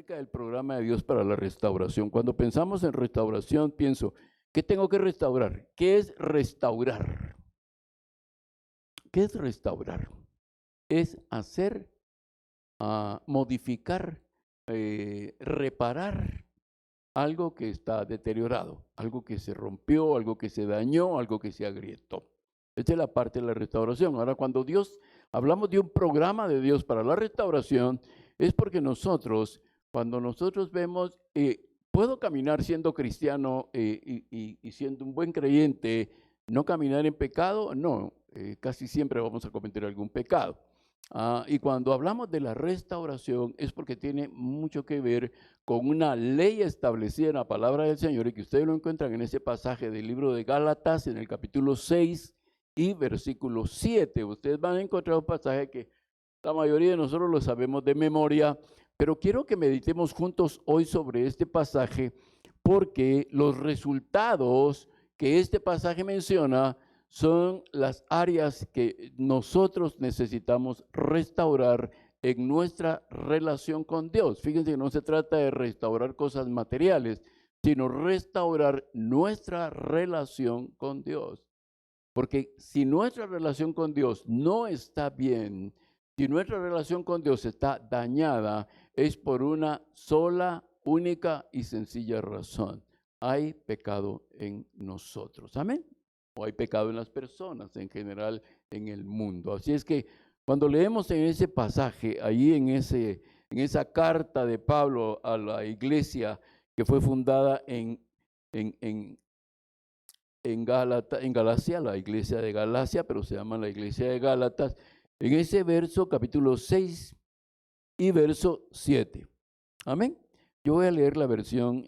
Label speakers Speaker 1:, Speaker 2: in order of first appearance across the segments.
Speaker 1: acerca del programa de Dios para la restauración. Cuando pensamos en restauración, pienso, ¿qué tengo que restaurar? ¿Qué es restaurar? ¿Qué es restaurar? Es hacer, modificar, reparar algo que está deteriorado, algo que se rompió, algo que se dañó, algo que se agrietó. Esta es la parte de la restauración. Ahora, cuando hablamos de un programa de Dios para la restauración, es porque cuando nosotros vemos, puedo caminar siendo cristiano y siendo un buen creyente, no caminar en pecado, no, casi siempre vamos a cometer algún pecado. Y cuando hablamos de la restauración es porque tiene mucho que ver con una ley establecida en la palabra del Señor y que ustedes lo encuentran en ese pasaje del libro de Gálatas en el capítulo 6 y versículo 7. Ustedes van a encontrar un pasaje que la mayoría de nosotros lo sabemos de memoria, pero quiero que meditemos juntos hoy sobre este pasaje porque los resultados que este pasaje menciona son las áreas que nosotros necesitamos restaurar en nuestra relación con Dios. Fíjense que no se trata de restaurar cosas materiales, sino restaurar nuestra relación con Dios. Porque si nuestra relación con Dios no está bien, si nuestra relación con Dios está dañada, es por una sola, única y sencilla razón. Hay pecado en nosotros. Amén. O hay pecado en las personas en general en el mundo. Así es que cuando leemos en ese pasaje, ahí en esa carta de Pablo a la iglesia que fue fundada en Galacia, la iglesia de Galacia, pero se llama la iglesia de Gálatas, en ese verso, capítulo 6 y verso 7. Amén. Yo voy a leer la versión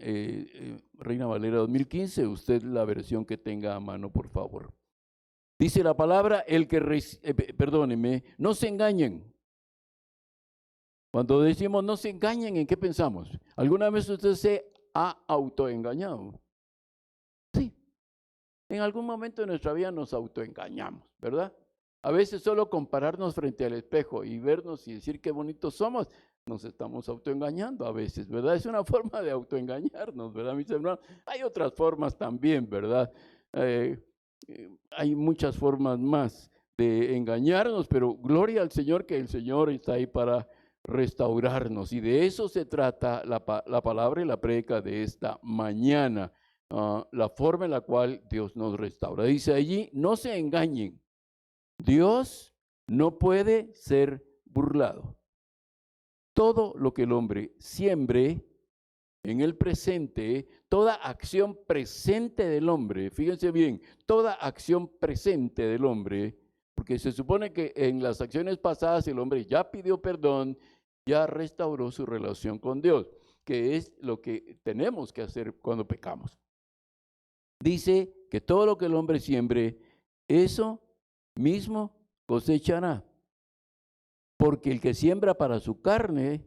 Speaker 1: Reina Valera 2015, usted la versión que tenga a mano, por favor. Dice la palabra, perdónenme, no se engañen. Cuando decimos no se engañen, ¿en qué pensamos? ¿Alguna vez usted se ha autoengañado? Sí. En algún momento de nuestra vida nos autoengañamos, ¿verdad? A veces solo compararnos frente al espejo y vernos y decir qué bonitos somos, nos estamos autoengañando a veces, ¿verdad? Es una forma de autoengañarnos, ¿verdad, mis hermanos? Hay otras formas también, ¿verdad? Hay muchas formas más de engañarnos, pero gloria al Señor que el Señor está ahí para restaurarnos. Y de eso se trata la palabra y la prédica de esta mañana. La forma en la cual Dios nos restaura. Dice allí, no se engañen, Dios no puede ser burlado. Todo lo que el hombre siembre en el presente, toda acción presente del hombre, fíjense bien, toda acción presente del hombre, porque se supone que en las acciones pasadas el hombre ya pidió perdón, ya restauró su relación con Dios, que es lo que tenemos que hacer cuando pecamos. Dice que todo lo que el hombre siembre, eso mismo cosechará. Porque el que siembra para su carne,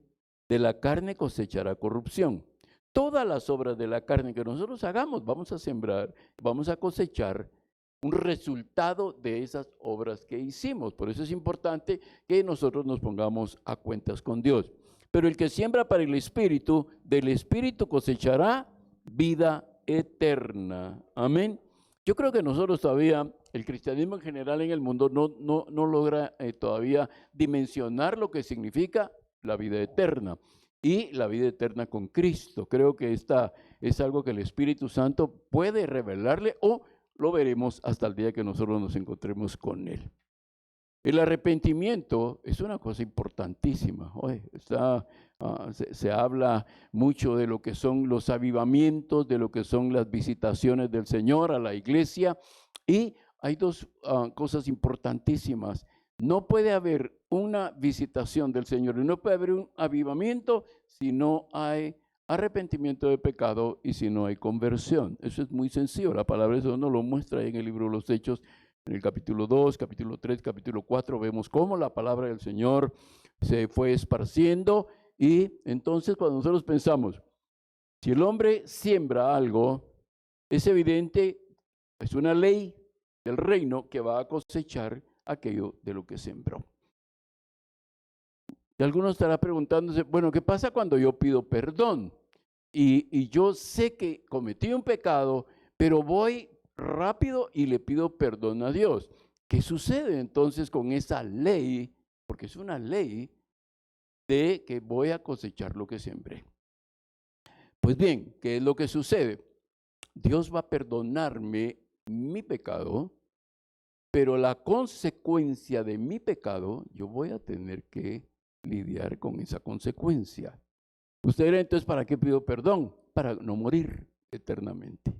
Speaker 1: de la carne cosechará corrupción. Todas las obras de la carne que nosotros hagamos, vamos a sembrar, vamos a cosechar un resultado de esas obras que hicimos. Por eso es importante que nosotros nos pongamos a cuentas con Dios. Pero el que siembra para el Espíritu, del Espíritu cosechará vida eterna. Amén. Yo creo que nosotros todavía, el cristianismo en general en el mundo no logra todavía dimensionar lo que significa la vida eterna y la vida eterna con Cristo. Creo que esta es algo que el Espíritu Santo puede revelarle o lo veremos hasta el día que nosotros nos encontremos con Él. El arrepentimiento es una cosa importantísima. Se habla mucho de lo que son los avivamientos, de lo que son las visitaciones del Señor a la iglesia. Y hay dos cosas importantísimas. No puede haber una visitación del Señor y no puede haber un avivamiento si no hay arrepentimiento de pecado y si no hay conversión. Eso es muy sencillo. La palabra de Dios nos lo muestra en el libro de los Hechos. En el capítulo 2, capítulo 3, capítulo 4, vemos cómo la palabra del Señor se fue esparciendo. Y entonces cuando nosotros pensamos, si el hombre siembra algo, es evidente, es una ley del reino que va a cosechar aquello de lo que sembró. Y algunos estarán preguntándose, bueno, ¿qué pasa cuando yo pido perdón? Y yo sé que cometí un pecado, pero voy rápido y le pido perdón a Dios. ¿Qué sucede entonces con esa ley? Porque es una ley de que voy a cosechar lo que sembré. Pues bien, ¿qué es lo que sucede? Dios va a perdonarme mi pecado, pero la consecuencia de mi pecado, yo voy a tener que lidiar con esa consecuencia. Usted dirá, entonces, ¿para qué pido perdón? Para no morir eternamente.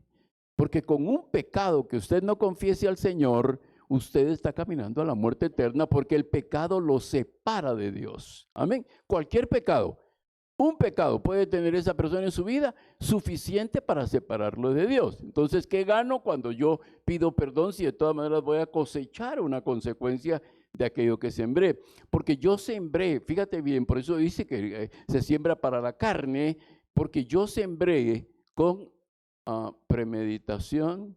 Speaker 1: Porque con un pecado que usted no confiese al Señor, usted está caminando a la muerte eterna porque el pecado lo separa de Dios. Amén. Cualquier pecado. Un pecado puede tener esa persona en su vida suficiente para separarlo de Dios. Entonces, ¿qué gano cuando yo pido perdón si de todas maneras voy a cosechar una consecuencia de aquello que sembré? Porque yo sembré, fíjate bien, por eso dice que se siembra para la carne, porque yo sembré con premeditación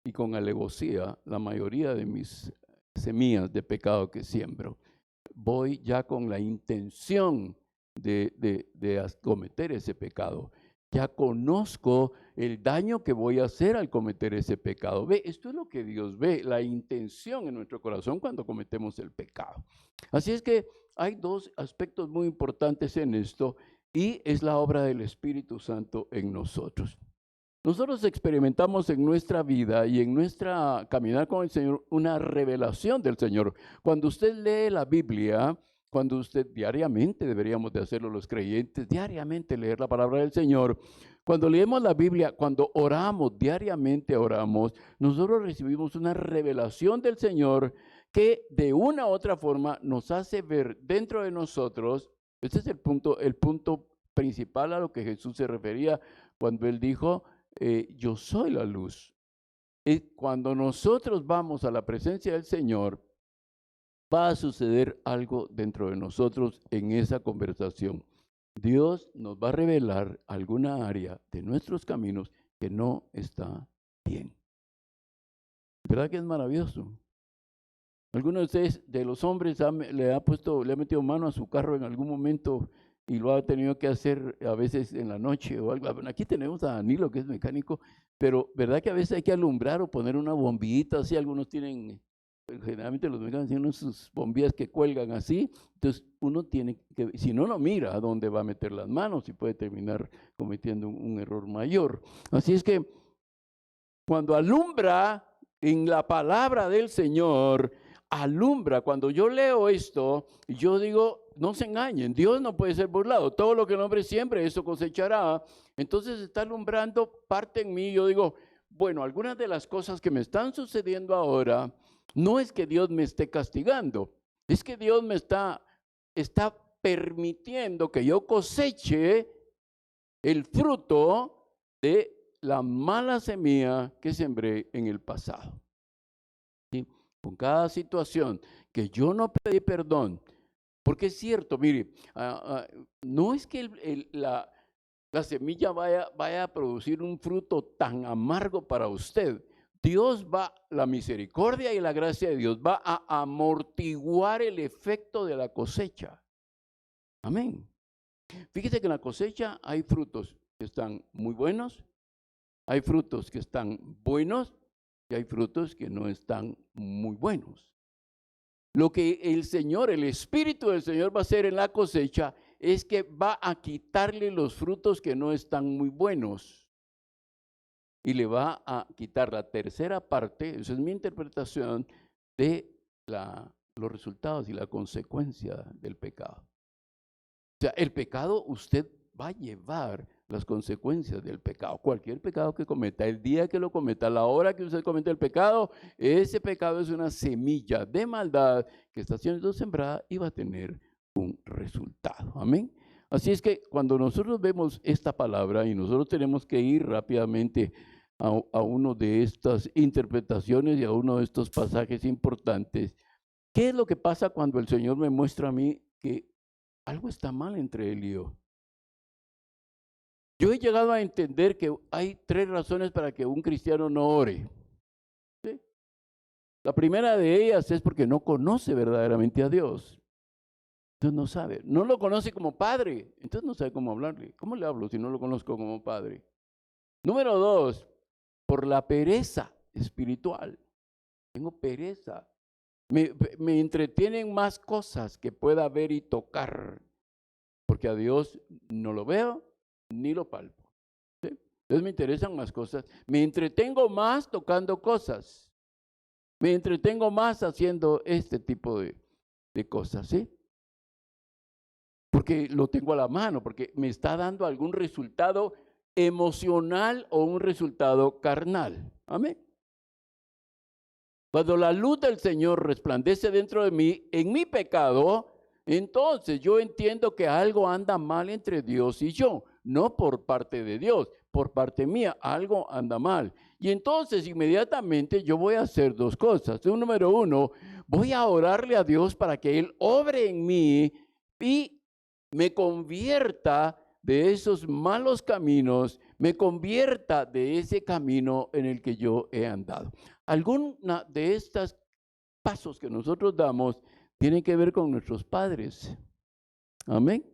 Speaker 1: y con alevosía la mayoría de mis semillas de pecado que siembro. Voy ya con la intención de cometer ese pecado. Ya conozco el daño que voy a hacer al cometer ese pecado. Ve, esto es lo que Dios ve, la intención en nuestro corazón cuando cometemos el pecado. Así es que hay dos aspectos muy importantes en esto y es la obra del Espíritu Santo en nosotros. Nosotros experimentamos en nuestra vida y en nuestra caminar con el Señor una revelación del Señor. Cuando usted lee la Biblia, cuando usted diariamente, deberíamos de hacerlo los creyentes, diariamente leer la palabra del Señor. Cuando leemos la Biblia, cuando oramos, diariamente oramos, nosotros recibimos una revelación del Señor que de una u otra forma nos hace ver dentro de nosotros. Ese es el punto principal a lo que Jesús se refería cuando Él dijo, yo soy la luz. Y cuando nosotros vamos a la presencia del Señor, va a suceder algo dentro de nosotros en esa conversación. Dios nos va a revelar alguna área de nuestros caminos que no está bien. ¿Verdad que es maravilloso? ¿Alguno de ustedes, de los hombres, le ha metido mano a su carro en algún momento y lo ha tenido que hacer a veces en la noche o algo? Bueno, aquí tenemos a Danilo, que es mecánico, pero ¿verdad que a veces hay que alumbrar o poner una bombillita así? Algunos tienen, generalmente los mecánicos tienen sus bombillas que cuelgan así, entonces uno tiene que, si no, no mira a dónde va a meter las manos y puede terminar cometiendo un error mayor. Así es que cuando alumbra en la palabra del Señor, alumbra. Cuando yo leo esto, yo digo, no se engañen, Dios no puede ser burlado. Todo lo que el hombre siempre, eso cosechará. Entonces está alumbrando parte en mí. Yo digo, bueno, algunas de las cosas que me están sucediendo ahora, no es que Dios me esté castigando, es que Dios me está permitiendo que yo coseche el fruto de la mala semilla que sembré en el pasado. ¿Sí? Con cada situación que yo no pedí perdón, porque es cierto, mire, no es que la semilla vaya a producir un fruto tan amargo para usted. Dios la misericordia y la gracia de Dios va a amortiguar el efecto de la cosecha. Amén. Fíjese que en la cosecha hay frutos que están muy buenos, hay frutos que están buenos y hay frutos que no están muy buenos. Lo que el Señor, el Espíritu del Señor va a hacer en la cosecha es que va a quitarle los frutos que no están muy buenos y le va a quitar la tercera parte, esa es mi interpretación, de los resultados y la consecuencia del pecado. O sea, el pecado usted va a llevar las consecuencias del pecado. Cualquier pecado que cometa, el día que lo cometa, la hora que usted cometa el pecado, ese pecado es una semilla de maldad que está siendo sembrada y va a tener un resultado. Amén. Así es que cuando nosotros vemos esta palabra y nosotros tenemos que ir rápidamente a uno de estas interpretaciones y a uno de estos pasajes importantes, ¿qué es lo que pasa cuando el Señor me muestra a mí que algo está mal entre él y yo? Yo he llegado a entender que hay 3 razones para que un cristiano no ore. ¿Sí? La primera de ellas es porque no conoce verdaderamente a Dios. Entonces no sabe, no lo conoce como padre, entonces no sabe cómo hablarle. ¿Cómo le hablo si no lo conozco como padre? Número 2, por la pereza espiritual. Tengo pereza. Me entretienen más cosas que pueda ver y tocar, porque a Dios no lo veo ni lo palpo. ¿Sí? Entonces me interesan más cosas. Me entretengo más tocando cosas. Me entretengo más haciendo este tipo de cosas, ¿sí? Porque lo tengo a la mano, porque me está dando algún resultado emocional o un resultado carnal. Amén. Cuando la luz del Señor resplandece dentro de mí, en mi pecado, entonces yo entiendo que algo anda mal entre Dios y yo, no por parte de Dios, por parte mía, algo anda mal. Y entonces inmediatamente yo voy a hacer dos cosas. Número 1, voy a orarle a Dios para que Él obre en mí y me convierta de esos malos caminos, me convierta de ese camino en el que yo he andado. Alguna de estos pasos que nosotros damos tienen que ver con nuestros padres. Amén.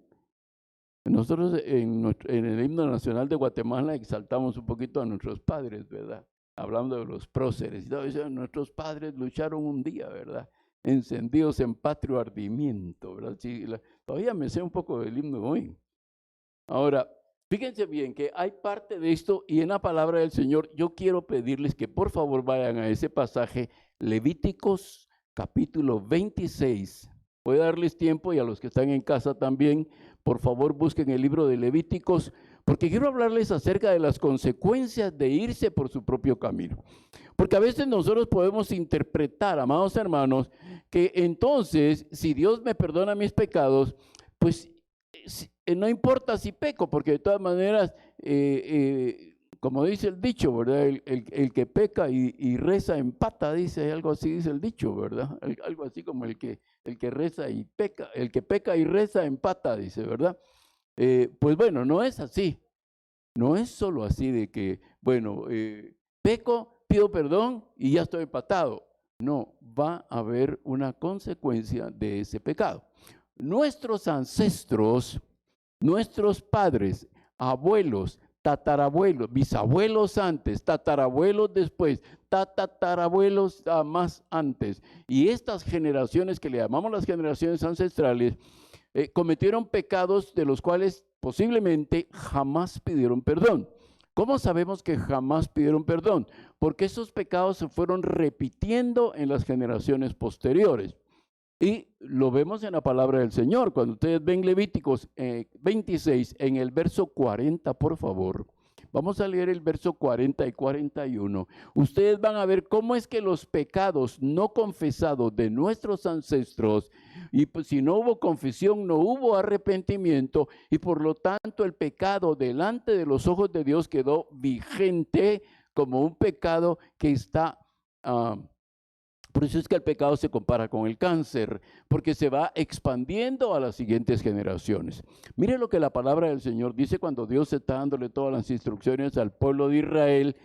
Speaker 1: Nosotros en el himno nacional de Guatemala exaltamos un poquito a nuestros padres, ¿verdad? Hablando de los próceres. Nuestros padres lucharon un día, ¿verdad? Encendidos en patrio ardimiento, ¿verdad? Sí, todavía me sé un poco del himno hoy. Ahora, fíjense bien que hay parte de esto y en la palabra del Señor yo quiero pedirles que por favor vayan a ese pasaje, Levíticos capítulo 26. Voy a darles tiempo y a los que están en casa también, por favor busquen el libro de Levíticos, porque quiero hablarles acerca de las consecuencias de irse por su propio camino. Porque a veces nosotros podemos interpretar, amados hermanos, que entonces si Dios me perdona mis pecados, pues no importa si peco, porque de todas maneras, como dice el dicho, ¿verdad? El que peca y reza empata, dice, algo así dice el dicho, ¿verdad? Algo así como el que reza y peca, el que peca y reza empata, dice, ¿verdad? Pues bueno, no es así. No es solo así de que, bueno, peco, pido perdón y ya estoy empatado. No, va a haber una consecuencia de ese pecado. Nuestros ancestros, nuestros padres, abuelos, tatarabuelos, bisabuelos antes, tatarabuelos después, tatarabuelos más antes, y estas generaciones que le llamamos las generaciones ancestrales, cometieron pecados de los cuales posiblemente jamás pidieron perdón. ¿Cómo sabemos que jamás pidieron perdón? Porque esos pecados se fueron repitiendo en las generaciones posteriores. Y lo vemos en la palabra del Señor. Cuando ustedes ven Levíticos 26, en el verso 40, por favor. Vamos a leer el verso 40 y 41. Ustedes van a ver cómo es que los pecados no confesados de nuestros ancestros, y pues si no hubo confesión, no hubo arrepentimiento, y por lo tanto el pecado delante de los ojos de Dios quedó vigente como un pecado que está... por eso es que el pecado se compara con el cáncer, porque se va expandiendo a las siguientes generaciones. Mire lo que la palabra del Señor dice cuando Dios está dándole todas las instrucciones al pueblo de Israel,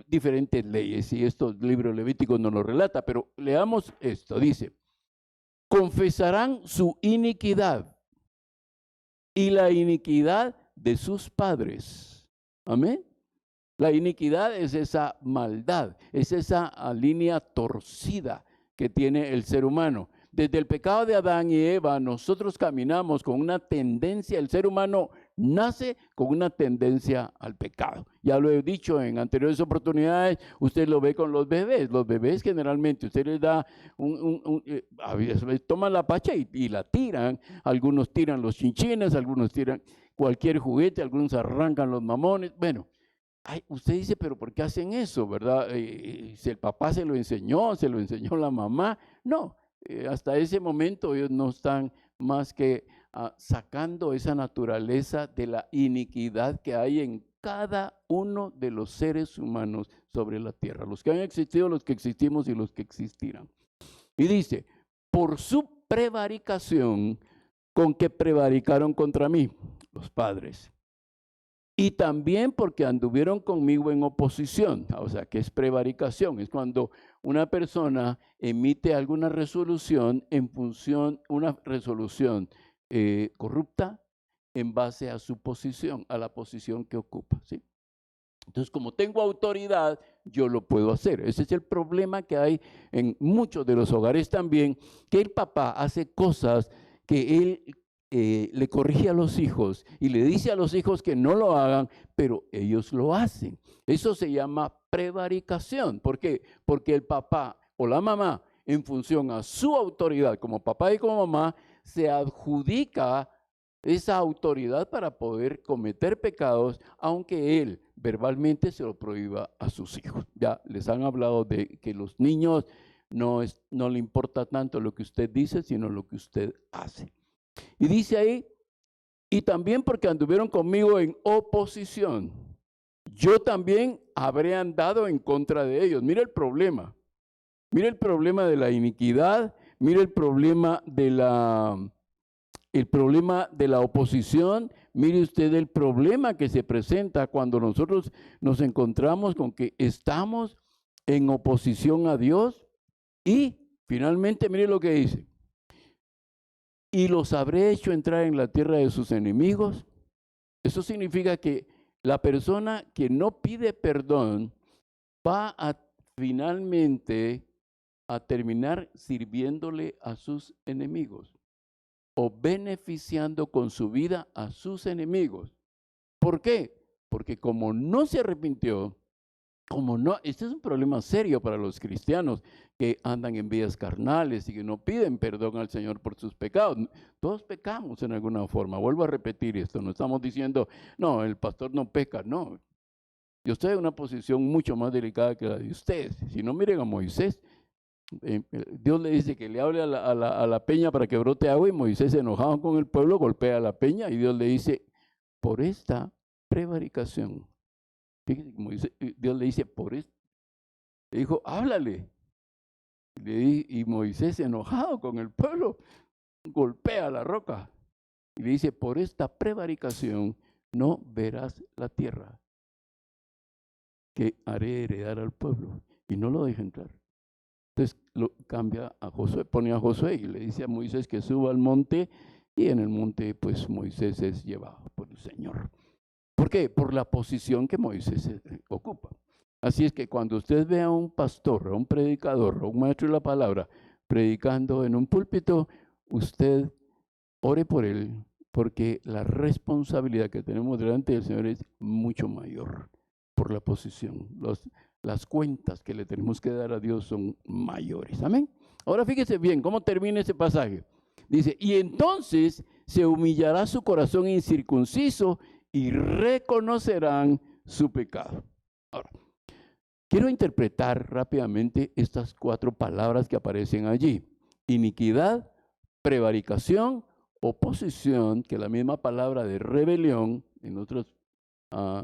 Speaker 1: diferentes leyes, y estos libros levíticos no lo relata, pero leamos esto, dice, confesarán su iniquidad y la iniquidad de sus padres. Amén. La iniquidad es esa maldad, es esa línea torcida que tiene el ser humano. Desde el pecado de Adán y Eva, nosotros caminamos con una tendencia, el ser humano nace con una tendencia al pecado. Ya lo he dicho en anteriores oportunidades, usted lo ve con los bebés generalmente, usted les da a veces toman la pacha y la tiran, algunos tiran los chinchines, algunos tiran cualquier juguete, algunos arrancan los mamones, bueno. Ay, usted dice, pero ¿por qué hacen eso, verdad? Si el papá se lo enseñó la mamá. No, hasta ese momento ellos no están más que sacando esa naturaleza de la iniquidad que hay en cada uno de los seres humanos sobre la tierra. Los que han existido, los que existimos y los que existirán. Y dice, por su prevaricación con que prevaricaron contra mí, los padres. Y también porque anduvieron conmigo en oposición, o sea, que es prevaricación, es cuando una persona emite alguna resolución en función, una resolución corrupta en base a su posición, a la posición que ocupa, ¿sí? Entonces, como tengo autoridad, yo lo puedo hacer. Ese es el problema que hay en muchos de los hogares también, que el papá hace cosas que él le corrige a los hijos y le dice a los hijos que no lo hagan, pero ellos lo hacen. Eso se llama prevaricación. ¿Por qué? Porque el papá o la mamá, en función a su autoridad como papá y como mamá, se adjudica esa autoridad para poder cometer pecados, aunque él verbalmente se lo prohíba a sus hijos. Ya les han hablado de que los niños no le importa tanto lo que usted dice, sino lo que usted hace. Y dice ahí, y también porque anduvieron conmigo en oposición, yo también habré andado en contra de ellos. Mira el problema. Mira el problema de la iniquidad, mira el problema de la oposición. Mire usted el problema que se presenta cuando nosotros nos encontramos con que estamos en oposición a Dios. Y finalmente, mire lo que dice. Y los habré hecho entrar en la tierra de sus enemigos. Eso significa que la persona que no pide perdón va a finalmente a terminar sirviéndole a sus enemigos o beneficiando con su vida a sus enemigos. ¿Por qué? Porque como no se arrepintió, este es un problema serio para los cristianos que andan en vías carnales y que no piden perdón al Señor por sus pecados. Todos pecamos en alguna forma. Vuelvo a repetir esto, no estamos diciendo, no, el pastor no peca, no. Yo estoy en una posición mucho más delicada que la de ustedes. Si no, miren a Moisés. Dios le dice que le hable a la peña para que brote agua y Moisés, enojado con el pueblo, golpea a la peña y Dios le dice, por esta prevaricación. Fíjense, Dios le dice, por esto. Le dijo, háblale. Y Moisés, enojado con el pueblo, golpea la roca. Y le dice, por esta prevaricación no verás la tierra que haré heredar al pueblo. Y no lo deja entrar. Entonces lo cambia a Josué, pone a Josué y le dice a Moisés que suba al monte, y en el monte pues Moisés es llevado por el Señor. ¿Por qué? Por la posición que Moisés ocupa. Así es que cuando usted ve a un pastor, a un predicador, a un maestro de la palabra, predicando en un púlpito, usted ore por él, porque la responsabilidad que tenemos delante del Señor es mucho mayor por la posición. Las cuentas que le tenemos que dar a Dios son mayores. Amén. Ahora fíjese bien cómo termina ese pasaje. Dice, y entonces se humillará su corazón incircunciso y reconocerán su pecado. Ahora, quiero interpretar rápidamente estas 4 palabras que aparecen allí. Iniquidad, prevaricación, oposición, que la misma palabra de rebelión, en otras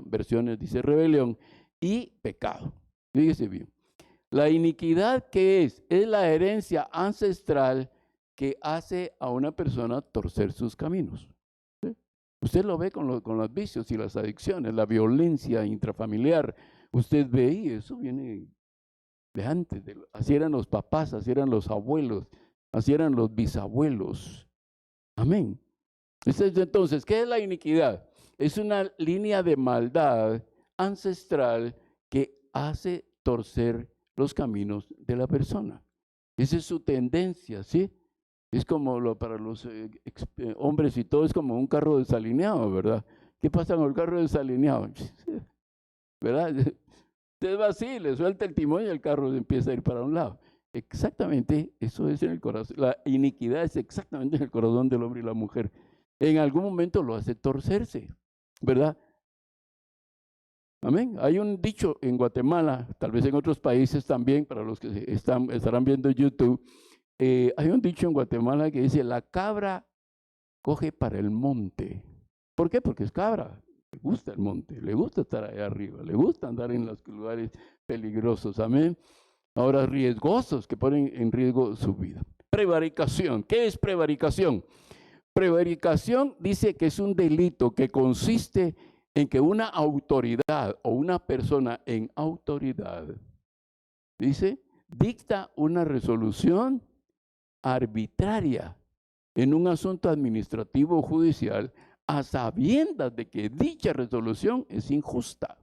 Speaker 1: versiones dice rebelión, y pecado. Fíjese bien. La iniquidad, ¿qué es? Es la herencia ancestral que hace a una persona torcer sus caminos. ¿Sí? Usted lo ve con los vicios y las adicciones, la violencia intrafamiliar. Usted ve y eso viene de antes. Así eran los papás, así eran los abuelos, así eran los bisabuelos. Amén. Entonces, ¿qué es la iniquidad? Es una línea de maldad ancestral que hace torcer los caminos de la persona. Esa es su tendencia, ¿sí? Es como para los hombres y todo, es como un carro desalineado, ¿verdad? ¿Qué pasa con el carro desalineado? ¿Verdad? Usted va así, le suelta el timón y el carro empieza a ir para un lado. Exactamente, eso es en el corazón. La iniquidad es exactamente en el corazón del hombre y la mujer. En algún momento lo hace torcerse, ¿verdad? Amén. Hay un dicho en Guatemala, tal vez en otros países también, para los que estarán viendo YouTube, hay un dicho en Guatemala que dice, la cabra coge para el monte. ¿Por qué? Porque es cabra, le gusta el monte, le gusta estar allá arriba, le gusta andar en los lugares peligrosos, amén. Ahora riesgosos que ponen en riesgo su vida. Prevaricación, ¿qué es prevaricación? Prevaricación dice que es un delito que consiste en que una autoridad o una persona en autoridad, dice, dicta una resolución arbitraria en un asunto administrativo o judicial a sabiendas de que dicha resolución es injusta.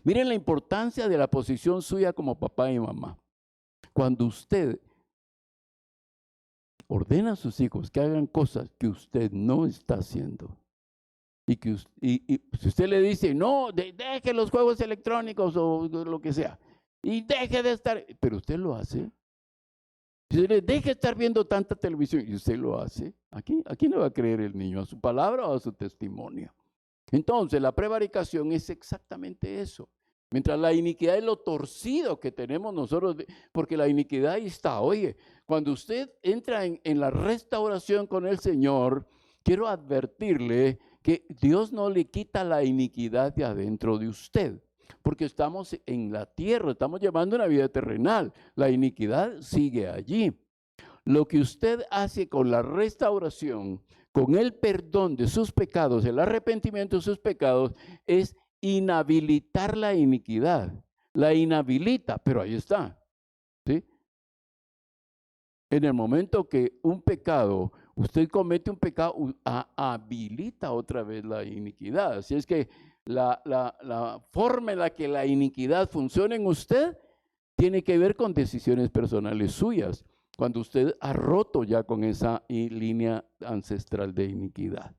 Speaker 1: Miren la importancia de la posición suya como papá y mamá. Cuando usted ordena a sus hijos que hagan cosas que usted no está haciendo, y si usted le dice, no, deje los juegos electrónicos o lo que sea, y deje de estar, pero usted lo hace. Si usted le deje de estar viendo tanta televisión y usted lo hace, ¿a quién le va a creer el niño? ¿A su palabra o a su testimonio? Entonces, la prevaricación es exactamente eso. Mientras la iniquidad es lo torcido que tenemos nosotros, porque la iniquidad ahí está. Oye, cuando usted entra en la restauración con el Señor, quiero advertirle que Dios no le quita la iniquidad de adentro de usted, porque estamos en la tierra, estamos llevando una vida terrenal. La iniquidad sigue allí. Lo que usted hace con la restauración, con el perdón de sus pecados, el arrepentimiento de sus pecados, es inhabilitar la iniquidad. La inhabilita, pero ahí está, ¿sí? En el momento que un pecado, usted comete un pecado, habilita otra vez la iniquidad. Así es que la forma en la que la iniquidad funciona en usted tiene que ver con decisiones personales suyas, cuando usted ha roto ya con esa línea ancestral de iniquidad.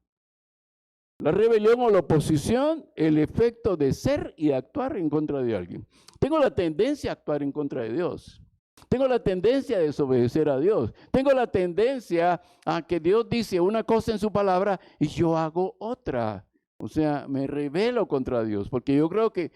Speaker 1: La rebelión o la oposición, el efecto de ser y actuar en contra de alguien. Tengo la tendencia a actuar en contra de Dios. Tengo la tendencia a desobedecer a Dios. Tengo la tendencia a que Dios dice una cosa en su palabra y yo hago otra. O sea, me rebelo contra Dios, porque yo creo que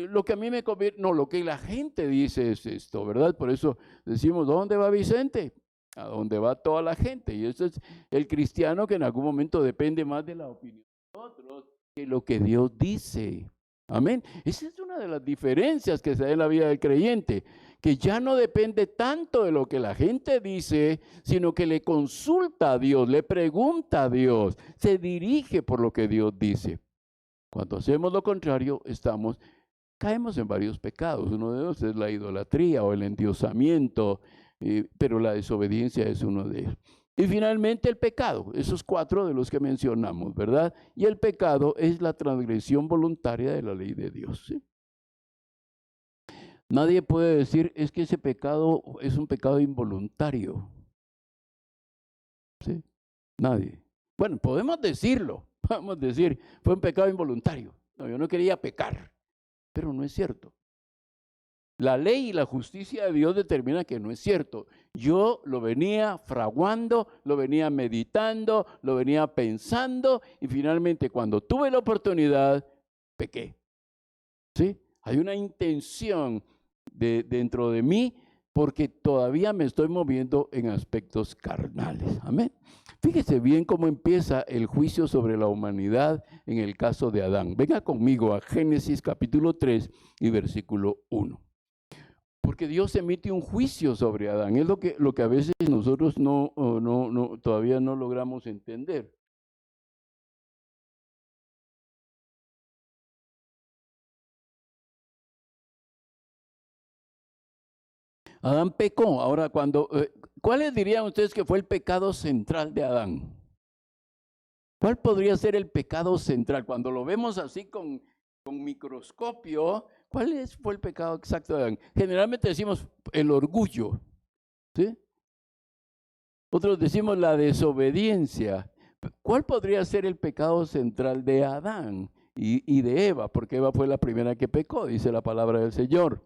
Speaker 1: lo que a mí me conviene, no, lo que la gente dice es esto, ¿verdad? Por eso decimos, ¿dónde va Vicente? A dónde va toda la gente. Y eso es el cristiano que en algún momento depende más de la opinión de otros que lo que Dios dice. Amén. Esa es una de las diferencias que se da en la vida del creyente, que ya no depende tanto de lo que la gente dice, sino que le consulta a Dios, le pregunta a Dios, se dirige por lo que Dios dice. Cuando hacemos lo contrario, caemos en varios pecados. Uno de ellos es la idolatría o el endiosamiento, pero la desobediencia es uno de ellos. Y finalmente el pecado, esos 4 de los que mencionamos, ¿verdad? Y el pecado es la transgresión voluntaria de la ley de Dios, ¿sí? Nadie puede decir, es que ese pecado es un pecado involuntario, ¿sí? Nadie. Bueno, podemos decirlo, podemos decir, fue un pecado involuntario. No, yo no quería pecar, pero no es cierto. La ley y la justicia de Dios determina que no es cierto. Yo lo venía fraguando, lo venía meditando, lo venía pensando y finalmente cuando tuve la oportunidad, pequé. ¿Sí? Hay una intención dentro de mí porque todavía me estoy moviendo en aspectos carnales. Amén. Fíjese bien cómo empieza el juicio sobre la humanidad en el caso de Adán. Venga conmigo a Génesis capítulo 3 y versículo 1. Porque Dios emite un juicio sobre Adán. Es lo que a veces nosotros todavía no logramos entender. Adán pecó. Ahora, ¿cuáles dirían ustedes que fue el pecado central de Adán? ¿Cuál podría ser el pecado central? Cuando lo vemos así con microscopio, fue el pecado exacto de Adán? Generalmente decimos el orgullo, ¿sí? Otros decimos la desobediencia. ¿Cuál podría ser el pecado central de Adán y de Eva? Porque Eva fue la primera que pecó, dice la palabra del Señor.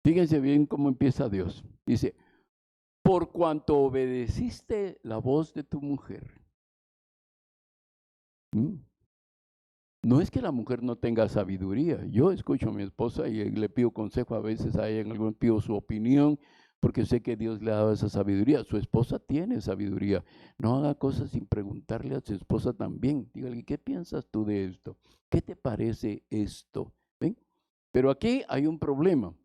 Speaker 1: Fíjense bien cómo empieza Dios. Dice, por cuanto obedeciste la voz de tu mujer. No es que la mujer no tenga sabiduría. Yo escucho a mi esposa y le pido consejo a veces a ella, en algún pido su opinión, porque sé que Dios le ha dado esa sabiduría. Su esposa tiene sabiduría. No haga cosas sin preguntarle a su esposa también. Dígale, ¿qué piensas tú de esto? ¿Qué te parece esto? ¿Ven? Pero aquí hay un problema.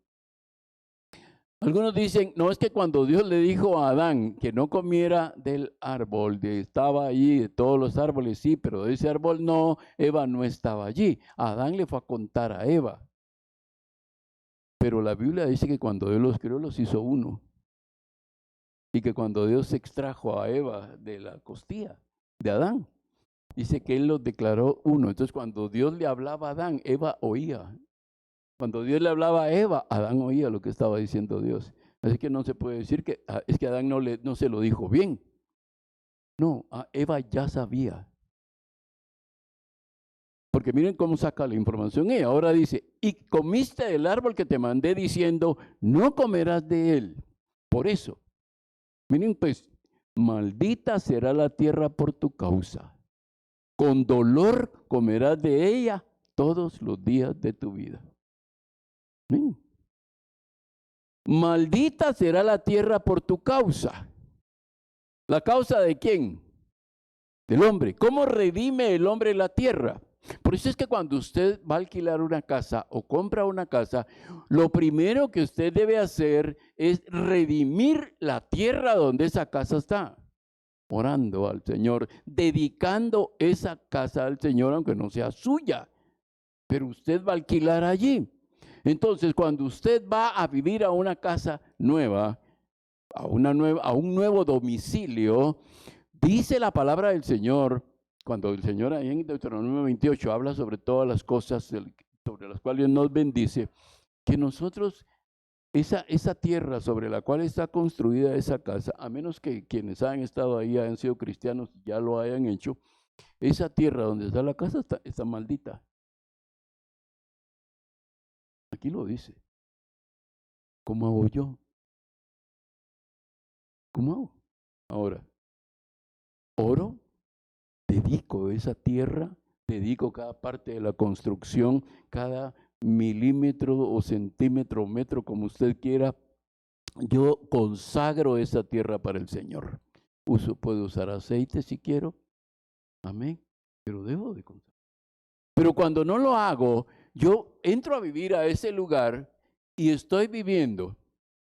Speaker 1: Algunos dicen, no, es que cuando Dios le dijo a Adán que no comiera del árbol, estaba allí, de todos los árboles, sí, pero de ese árbol no, Eva no estaba allí. Adán le fue a contar a Eva. Pero la Biblia dice que cuando Dios los creó, los hizo uno. Y que cuando Dios extrajo a Eva de la costilla de Adán, dice que Él los declaró uno. Entonces, cuando Dios le hablaba a Adán, Eva oía. Cuando Dios le hablaba a Eva, Adán oía lo que estaba diciendo Dios. Así que no se puede decir que es que Adán no se lo dijo bien. No, Eva ya sabía. Porque miren cómo saca la información ella. Ahora dice, y comiste del árbol que te mandé diciendo, no comerás de él. Por eso, miren pues, maldita será la tierra por tu causa. Con dolor comerás de ella todos los días de tu vida. ¿Sí? Maldita será la tierra por tu causa. ¿La causa de quién? Del hombre. ¿Cómo redime el hombre la tierra? Por eso es que cuando usted va a alquilar una casa o compra una casa, lo primero que usted debe hacer es redimir la tierra donde esa casa está. Orando al Señor, dedicando esa casa al Señor, aunque no sea suya, pero usted va a alquilar allí. Entonces, cuando usted va a vivir a una casa nueva, a un nuevo domicilio, dice la palabra del Señor, cuando el Señor ahí en Deuteronomio 28 habla sobre todas las cosas sobre las cuales nos bendice, que nosotros, esa tierra sobre la cual está construida esa casa, a menos que quienes han estado ahí hayan sido cristianos, ya lo hayan hecho, esa tierra donde está la casa está maldita. Aquí lo dice. ¿Cómo hago yo? ¿Cómo hago? Ahora, oro, dedico esa tierra, dedico cada parte de la construcción, cada milímetro o centímetro o metro, como usted quiera. Yo consagro esa tierra para el Señor. Puedo usar aceite si quiero. Amén. Pero debo de consagrar. Pero cuando no lo hago, yo entro a vivir a ese lugar y estoy viviendo,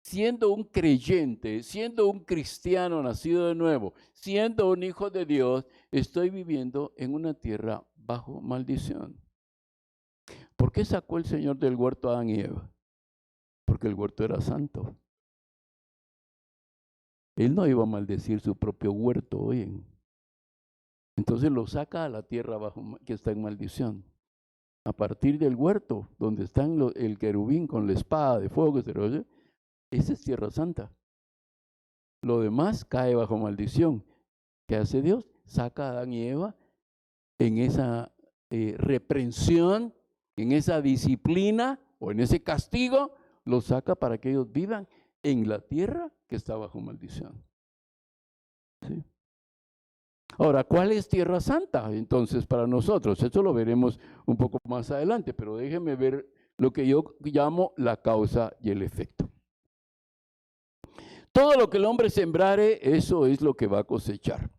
Speaker 1: siendo un creyente, siendo un cristiano nacido de nuevo, siendo un hijo de Dios, estoy viviendo en una tierra bajo maldición. ¿Por qué sacó el Señor del huerto a Adán y Eva? Porque el huerto era santo. Él no iba a maldecir su propio huerto, oyen. Entonces lo saca a la tierra que está en maldición. A partir del huerto, donde están el querubín con la espada de fuego, esa es tierra santa. Lo demás cae bajo maldición. ¿Qué hace Dios? Saca a Adán y Eva en esa reprensión, en esa disciplina o en ese castigo, los saca para que ellos vivan en la tierra que está bajo maldición. ¿Sí? Ahora, ¿cuál es tierra santa entonces para nosotros? Eso lo veremos un poco más adelante, pero déjenme ver lo que yo llamo la causa y el efecto. Todo lo que el hombre sembrare, eso es lo que va a cosechar.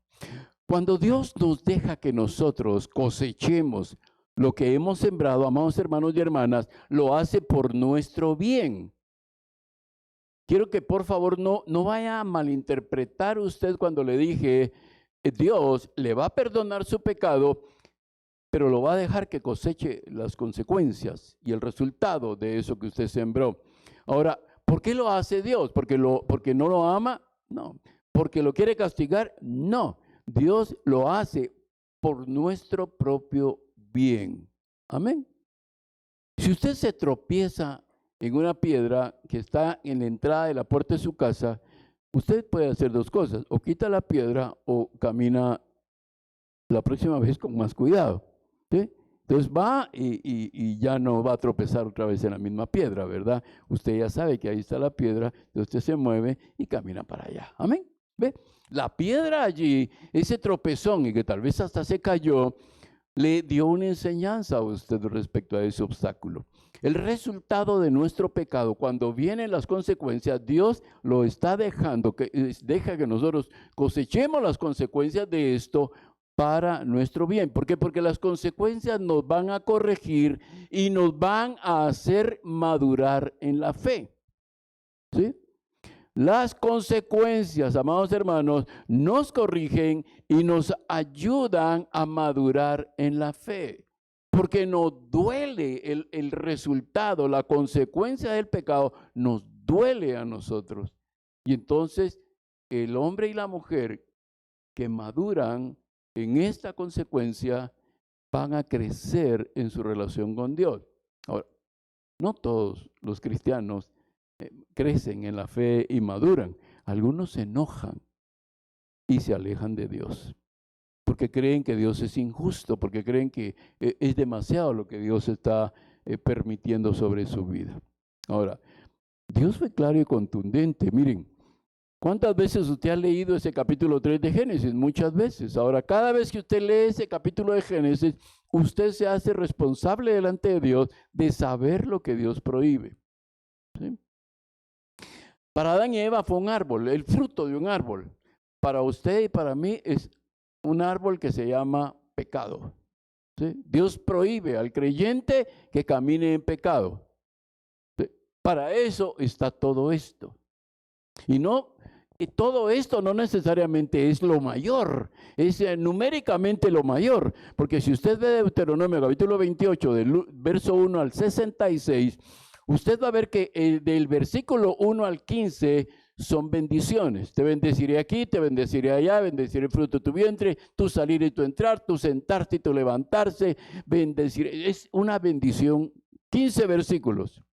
Speaker 1: Cuando Dios nos deja que nosotros cosechemos lo que hemos sembrado, amados hermanos y hermanas, lo hace por nuestro bien. Quiero que por favor no vaya a malinterpretar usted cuando le dije, Dios le va a perdonar su pecado, pero lo va a dejar que coseche las consecuencias y el resultado de eso que usted sembró. Ahora, ¿por qué lo hace Dios? ¿Porque no lo ama? No. ¿Porque lo quiere castigar? No. Dios lo hace por nuestro propio bien. Amén. Si usted se tropieza en una piedra que está en la entrada de la puerta de su casa, usted puede hacer dos cosas, o quita la piedra o camina la próxima vez con más cuidado. ¿Sí? Entonces va y ya no va a tropezar otra vez en la misma piedra, ¿verdad? Usted ya sabe que ahí está la piedra, entonces usted se mueve y camina para allá. Amén. ¿Ve? La piedra allí, ese tropezón y que tal vez hasta se cayó, le dio una enseñanza a usted respecto a ese obstáculo. El resultado de nuestro pecado, cuando vienen las consecuencias, Dios lo está dejando, deja que nosotros cosechemos las consecuencias de esto para nuestro bien. ¿Por qué? Porque las consecuencias nos van a corregir y nos van a hacer madurar en la fe. ¿Sí? Las consecuencias, amados hermanos, nos corrigen y nos ayudan a madurar en la fe. porque nos duele el resultado, la consecuencia del pecado, nos duele a nosotros. Y entonces el hombre y la mujer que maduran en esta consecuencia van a crecer en su relación con Dios. Ahora, no todos los cristianos crecen en la fe y maduran. Algunos se enojan y se alejan de Dios, porque creen que Dios es injusto, porque creen que es demasiado lo que Dios está permitiendo sobre su vida. Ahora, Dios fue claro y contundente. Miren, ¿cuántas veces usted ha leído ese capítulo 3 de Génesis? Muchas veces. Ahora, cada vez que usted lee ese capítulo de Génesis, usted se hace responsable delante de Dios de saber lo que Dios prohíbe. ¿Sí? Para Adán y Eva fue un árbol, el fruto de un árbol. Para usted y para mí es un árbol que se llama pecado. ¿Sí? Dios prohíbe al creyente que camine en pecado. ¿Sí? Para eso está todo esto. Y todo esto no necesariamente es lo mayor, es numéricamente lo mayor, porque si usted ve Deuteronomio capítulo 28, del verso 1 al 66, usted va a ver que del versículo 1 al 15 son bendiciones. Te bendeciré aquí, te bendeciré allá, bendeciré el fruto de tu vientre, tu salir y tu entrar, tu sentarte y tu levantarse, bendeciré. Es una bendición, 15 versículos.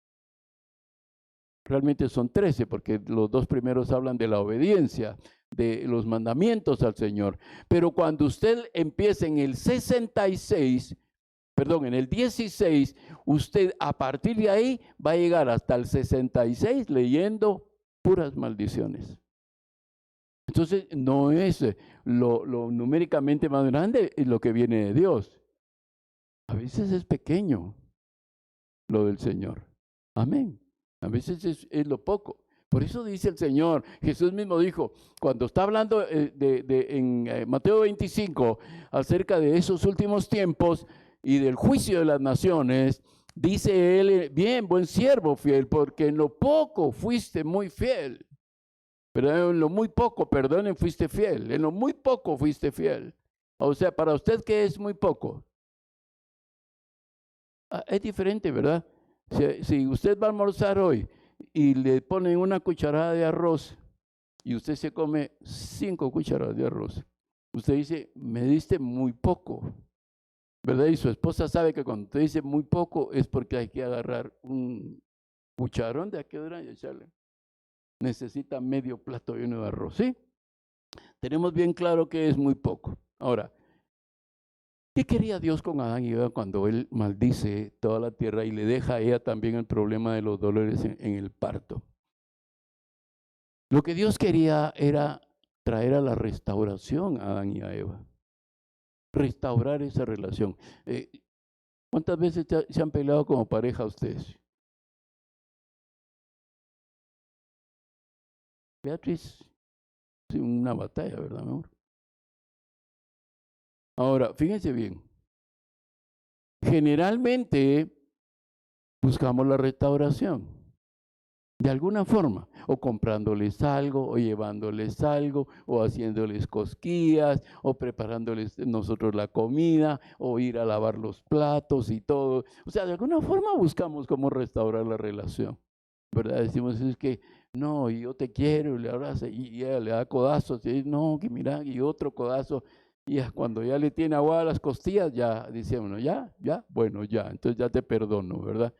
Speaker 1: Realmente son 13, porque los dos primeros hablan de la obediencia, de los mandamientos al Señor. Pero cuando usted empieza en el 16, usted a partir de ahí va a llegar hasta el 66 leyendo puras maldiciones. Entonces no es lo numéricamente más grande lo que viene de Dios. A veces es pequeño lo del Señor. Amén. A veces es lo poco. Por eso dice el Señor, Jesús mismo dijo, cuando está hablando en Mateo 25, acerca de esos últimos tiempos y del juicio de las naciones, dice él, bien, buen siervo fiel, porque en lo poco fuiste muy fiel. Pero en lo muy poco, perdonen, fuiste fiel. En lo muy poco fuiste fiel. O sea, para usted, ¿qué es muy poco? Es diferente, ¿verdad? Si usted va a almorzar hoy y le ponen una cucharada de arroz y usted se come 5 cucharadas de arroz, usted dice, me diste muy poco, ¿verdad? Y su esposa sabe que cuando usted dice muy poco es porque hay que agarrar un cucharón de aquel y echarle. Necesita medio plato lleno de arroz, ¿sí? Tenemos bien claro que es muy poco. Ahora, ¿qué quería Dios con Adán y Eva cuando Él maldice toda la tierra y le deja a ella también el problema de los dolores en el parto? Lo que Dios quería era traer a la restauración a Adán y a Eva. Restaurar esa relación. ¿Cuántas veces se han peleado como pareja ustedes? Beatriz, es una batalla, ¿verdad, mi amor? Ahora, fíjense bien. Generalmente buscamos la restauración, de alguna forma, o comprándoles algo, o llevándoles algo, o haciéndoles cosquillas, o preparándoles nosotros la comida, o ir a lavar los platos y todo. O sea, de alguna forma buscamos cómo restaurar la relación, ¿verdad? Decimos, es que, no, yo te quiero, y le abraza, y ella le da codazos, y no, que mira, y otro codazo. Y cuando ya le tiene agua a las costillas, ya dice uno, ya, bueno, ya, entonces ya te perdono, ¿verdad?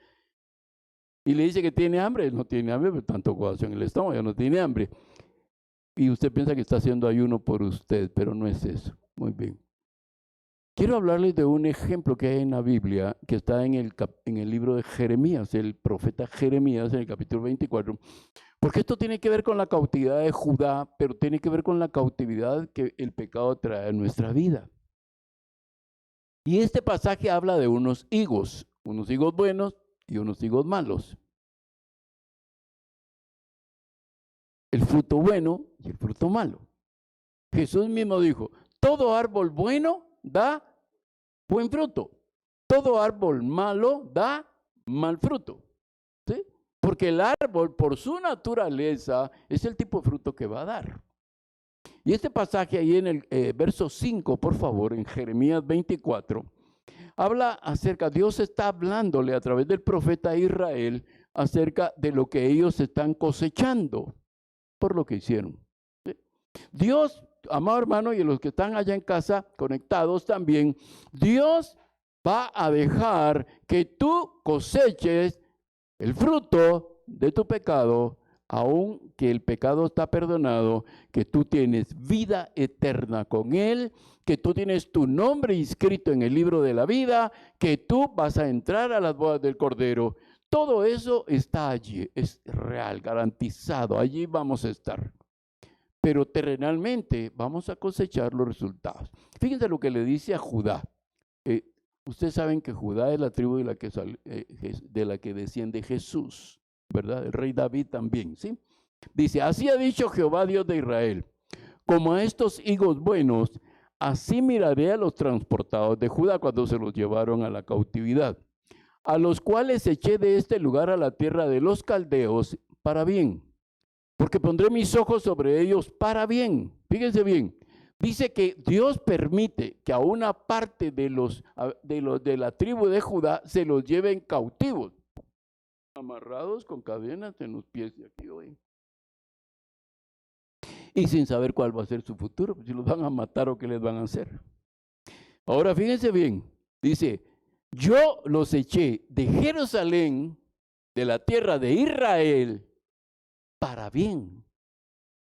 Speaker 1: Y le dice que tiene hambre, él no tiene hambre, pero tanto corazón en el estómago, ya no tiene hambre. Y usted piensa que está haciendo ayuno por usted, pero no es eso. Muy bien. Quiero hablarles de un ejemplo que hay en la Biblia, que está en el libro de Jeremías, el profeta Jeremías, en el capítulo 24, porque esto tiene que ver con la cautividad de Judá, pero tiene que ver con la cautividad que el pecado trae a nuestra vida. Y este pasaje habla de unos higos buenos y unos higos malos. El fruto bueno y el fruto malo. Jesús mismo dijo, todo árbol bueno da buen fruto, todo árbol malo da mal fruto. ¿Sí? Porque el árbol, por su naturaleza, es el tipo de fruto que va a dar. Y este pasaje ahí en el verso 5, por favor, en Jeremías 24, habla acerca, Dios está hablándole a través del profeta Israel acerca de lo que ellos están cosechando por lo que hicieron. ¿Sí? Dios, amado hermano, y los que están allá en casa conectados también, Dios va a dejar que tú coseches el fruto de tu pecado, aun que el pecado está perdonado, que tú tienes vida eterna con Él, que tú tienes tu nombre inscrito en el libro de la vida, que tú vas a entrar a las bodas del Cordero. Todo eso está allí, es real, garantizado, allí vamos a estar. Pero terrenalmente vamos a cosechar los resultados. Fíjense lo que le dice a Judá. Ustedes saben que Judá es la tribu de la que desciende Jesús, ¿verdad? El rey David también, ¿sí? Dice, así ha dicho Jehová Dios de Israel, como a estos higos buenos, así miraré a los transportados de Judá cuando se los llevaron a la cautividad, a los cuales eché de este lugar a la tierra de los caldeos para bien, porque pondré mis ojos sobre ellos para bien. Fíjense bien. Dice que Dios permite que a una parte de la tribu de Judá se los lleven cautivos, amarrados con cadenas en los pies de aquí hoy. Y sin saber cuál va a ser su futuro, si los van a matar o qué les van a hacer. Ahora fíjense bien, dice, yo los eché de Jerusalén, de la tierra de Israel, para bien.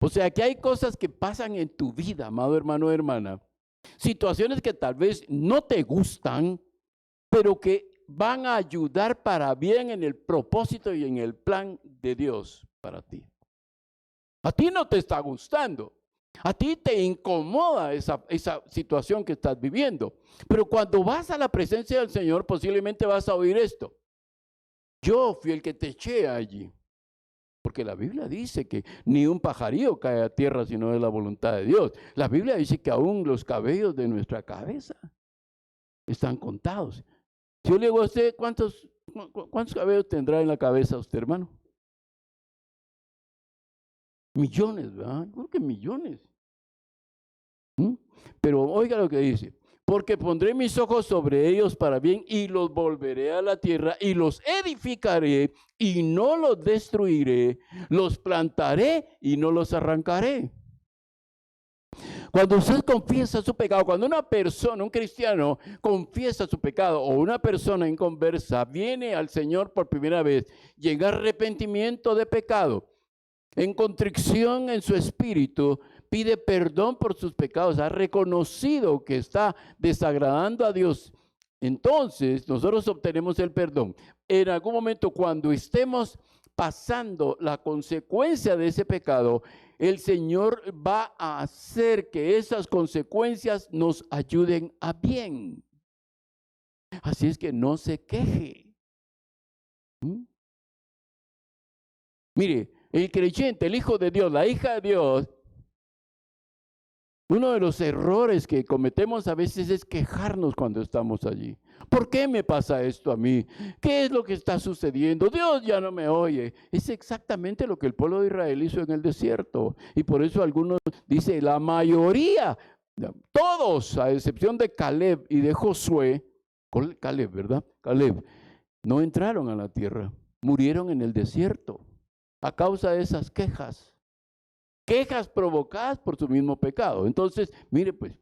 Speaker 1: O sea que hay cosas que pasan en tu vida, amado hermano o hermana, situaciones que tal vez no te gustan, pero que van a ayudar para bien en el propósito y en el plan de Dios para ti. A ti no te está gustando, a ti te incomoda esa situación que estás viviendo, pero cuando vas a la presencia del Señor posiblemente vas a oír esto. Yo fui el que te eché allí. Porque la Biblia dice que ni un pajarillo cae a tierra si no es la voluntad de Dios. La Biblia dice que aún los cabellos de nuestra cabeza están contados. Si yo le digo a usted, ¿cuántos cabellos tendrá en la cabeza usted, hermano? Millones, ¿verdad? Creo que millones. Pero oiga lo que dice. Porque pondré mis ojos sobre ellos para bien y los volveré a la tierra y los edificaré y no los destruiré, los plantaré y no los arrancaré. Cuando usted confiesa su pecado, cuando una persona, un cristiano, confiesa su pecado o una persona inconversa viene al Señor por primera vez, llega arrepentimiento de pecado, en contrición en su espíritu, pide perdón por sus pecados, ha reconocido que está desagradando a Dios. Entonces nosotros obtenemos el perdón. En algún momento cuando estemos pasando la consecuencia de ese pecado, el Señor va a hacer que esas consecuencias nos ayuden a bien. Así es que no se queje. Mire, el creyente, el hijo de Dios, la hija de Dios, uno de los errores que cometemos a veces es quejarnos cuando estamos allí. ¿Por qué me pasa esto a mí? ¿Qué es lo que está sucediendo? Dios ya no me oye. Es exactamente lo que el pueblo de Israel hizo en el desierto. Y por eso algunos dicen, la mayoría, todos, a excepción de Caleb y de Josué, Caleb, ¿verdad? Caleb, no entraron a la tierra, murieron en el desierto a causa de esas quejas. Quejas provocadas por su mismo pecado. Entonces, mire pues,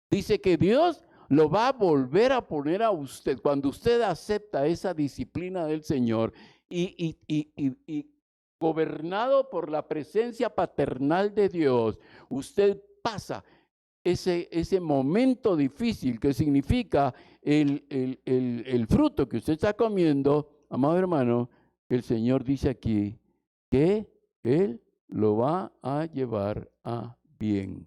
Speaker 1: dice que Dios lo va a volver a poner a usted cuando usted acepta esa disciplina del Señor y gobernado por la presencia paternal de Dios, usted pasa ese momento difícil que significa el fruto que usted está comiendo, amado hermano. El Señor dice aquí que Él lo va a llevar a bien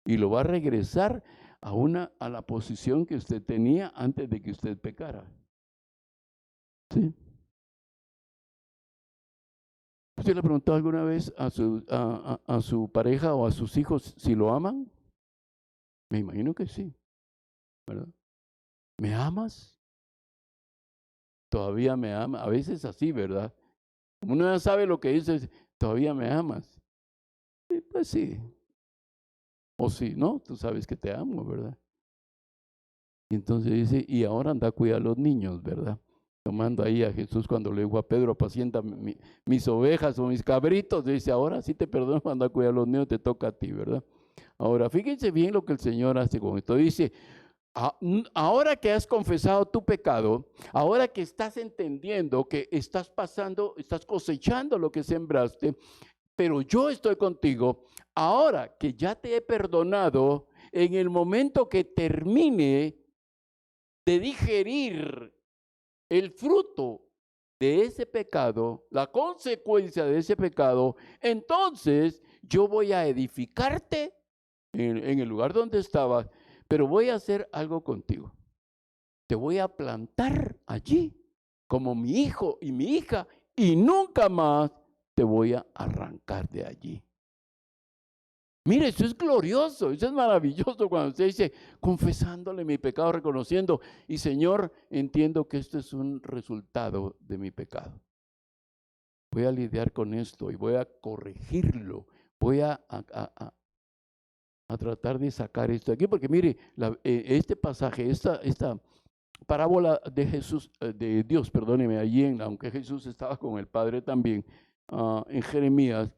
Speaker 1: y lo va a regresar a la posición que usted tenía antes de que usted pecara. ¿Sí? ¿Usted le preguntó alguna vez a su pareja o a sus hijos si lo aman? Me imagino que sí, ¿verdad? ¿Me amas? Todavía me ama. A veces así, ¿verdad? Como uno ya sabe lo que dice, todavía me amas. Y pues sí. O sí, ¿no? Tú sabes que te amo, ¿verdad? Y entonces dice, y ahora anda a cuidar a los niños, ¿verdad? Tomando ahí a Jesús cuando le dijo a Pedro, apacienta mis ovejas o mis cabritos. Dice, ahora sí te perdono, anda a cuidar a los niños, te toca a ti, ¿verdad? Ahora, fíjense bien lo que el Señor hace con esto. Dice, ahora que has confesado tu pecado, ahora que estás entendiendo que estás pasando, estás cosechando lo que sembraste, pero yo estoy contigo, ahora que ya te he perdonado, en el momento que termine de digerir el fruto de ese pecado, la consecuencia de ese pecado, entonces yo voy a edificarte en el lugar donde estabas, pero voy a hacer algo contigo. Te voy a plantar allí como mi hijo y mi hija y nunca más te voy a arrancar de allí. Mire, eso es glorioso, eso es maravilloso cuando usted dice, confesándole mi pecado, reconociendo, y Señor, entiendo que esto es un resultado de mi pecado. Voy a lidiar con esto y voy a corregirlo, voy a tratar de sacar esto de aquí, porque mire, este pasaje, esta parábola de Jesús, de Dios, perdóneme, allí, aunque Jesús estaba con el Padre también, en Jeremías,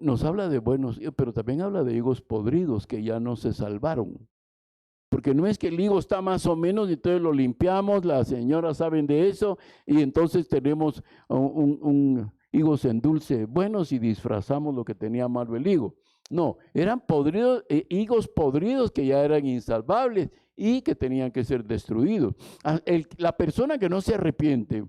Speaker 1: nos habla de buenos, pero también habla de higos podridos que ya no se salvaron. Porque no es que el higo está más o menos y entonces lo limpiamos, las señoras saben de eso y entonces tenemos un higos en dulce buenos y disfrazamos lo que tenía malo el higo. No, eran podridos, higos podridos que ya eran insalvables y que tenían que ser destruidos. La persona que no se arrepiente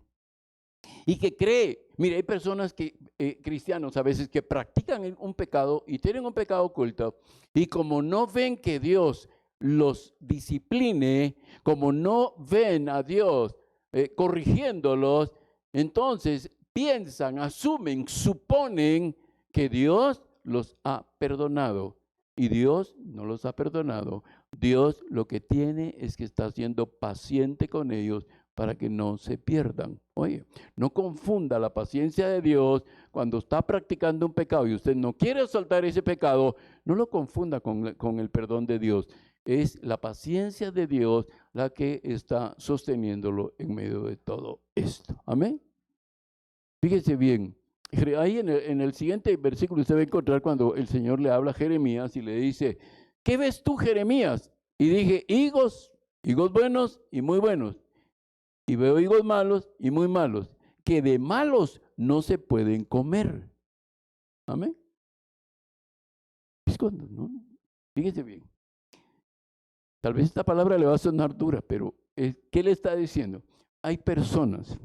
Speaker 1: y que cree, mire, hay personas que, cristianos a veces, que practican un pecado y tienen un pecado oculto, y como no ven que Dios los discipline, como no ven a Dios corrigiéndolos, entonces piensan, asumen, suponen que Dios los ha perdonado. Y Dios no los ha perdonado. Dios lo que tiene es que está siendo paciente con ellos para que no se pierdan. Oye, no confunda la paciencia de Dios cuando está practicando un pecado y usted no quiere soltar ese pecado, no lo confunda con el perdón de Dios. Es la paciencia de Dios la que está sosteniéndolo en medio de todo esto. Amén. Fíjese bien, ahí en el siguiente versículo usted va a encontrar cuando el Señor le habla a Jeremías y le dice, ¿qué ves tú, Jeremías? Y dije, higos buenos y muy buenos. Y veo higos malos y muy malos, que de malos no se pueden comer. Amén. Es cuando, ¿no? Fíjese bien. Tal vez esta palabra le va a sonar dura, pero ¿qué le está diciendo? Hay personas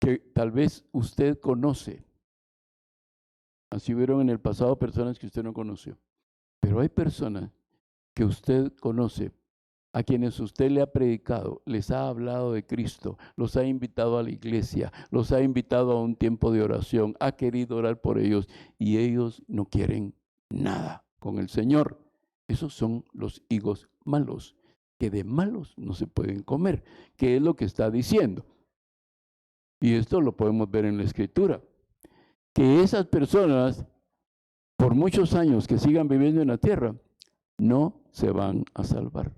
Speaker 1: que tal vez usted conoce. Así hubieron en el pasado personas que usted no conoció. Pero hay personas que usted conoce, a quienes usted le ha predicado, les ha hablado de Cristo, los ha invitado a la iglesia, los ha invitado a un tiempo de oración, ha querido orar por ellos y ellos no quieren nada con el Señor. Esos son los higos malos, que de malos no se pueden comer, que es lo que está diciendo. Y esto lo podemos ver en la Escritura, que esas personas, por muchos años que sigan viviendo en la tierra, no se van a salvar.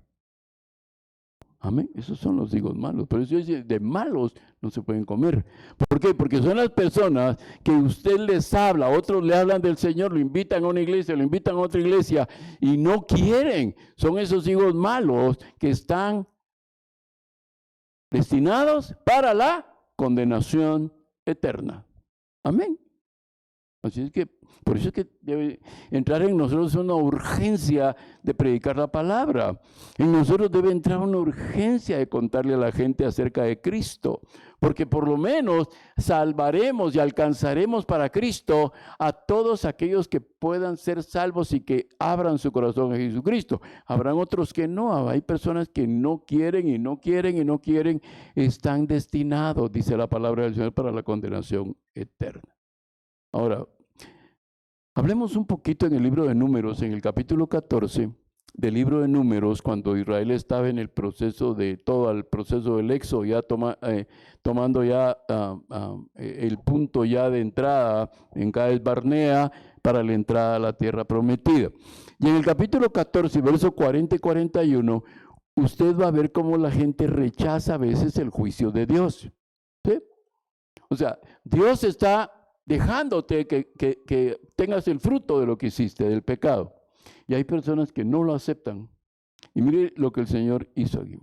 Speaker 1: Amén. Esos son los higos malos. Por eso dice, de malos no se pueden comer. ¿Por qué? Porque son las personas que usted les habla, otros le hablan del Señor, lo invitan a una iglesia, lo invitan a otra iglesia y no quieren. Son esos higos malos que están destinados para la condenación eterna. Amén. Así es que, por eso es que debe entrar en nosotros una urgencia de predicar la palabra. En nosotros debe entrar una urgencia de contarle a la gente acerca de Cristo, porque por lo menos salvaremos y alcanzaremos para Cristo a todos aquellos que puedan ser salvos y que abran su corazón a Jesucristo. Habrán otros que no, hay personas que no quieren y no quieren y no quieren, están destinados, dice la palabra del Señor, para la condenación eterna. Ahora, hablemos un poquito en el libro de Números, en el capítulo 14 del libro de Números, cuando Israel estaba en el proceso de todo el proceso del éxodo, ya tomando ya el punto ya de entrada en Cades Barnea, para la entrada a la tierra prometida. Y en el capítulo 14, versos 40 y 41, usted va a ver cómo la gente rechaza a veces el juicio de Dios. ¿Sí? O sea, Dios está dejándote que tengas el fruto de lo que hiciste, del pecado. Y hay personas que no lo aceptan. Y mire lo que el Señor hizo aquí.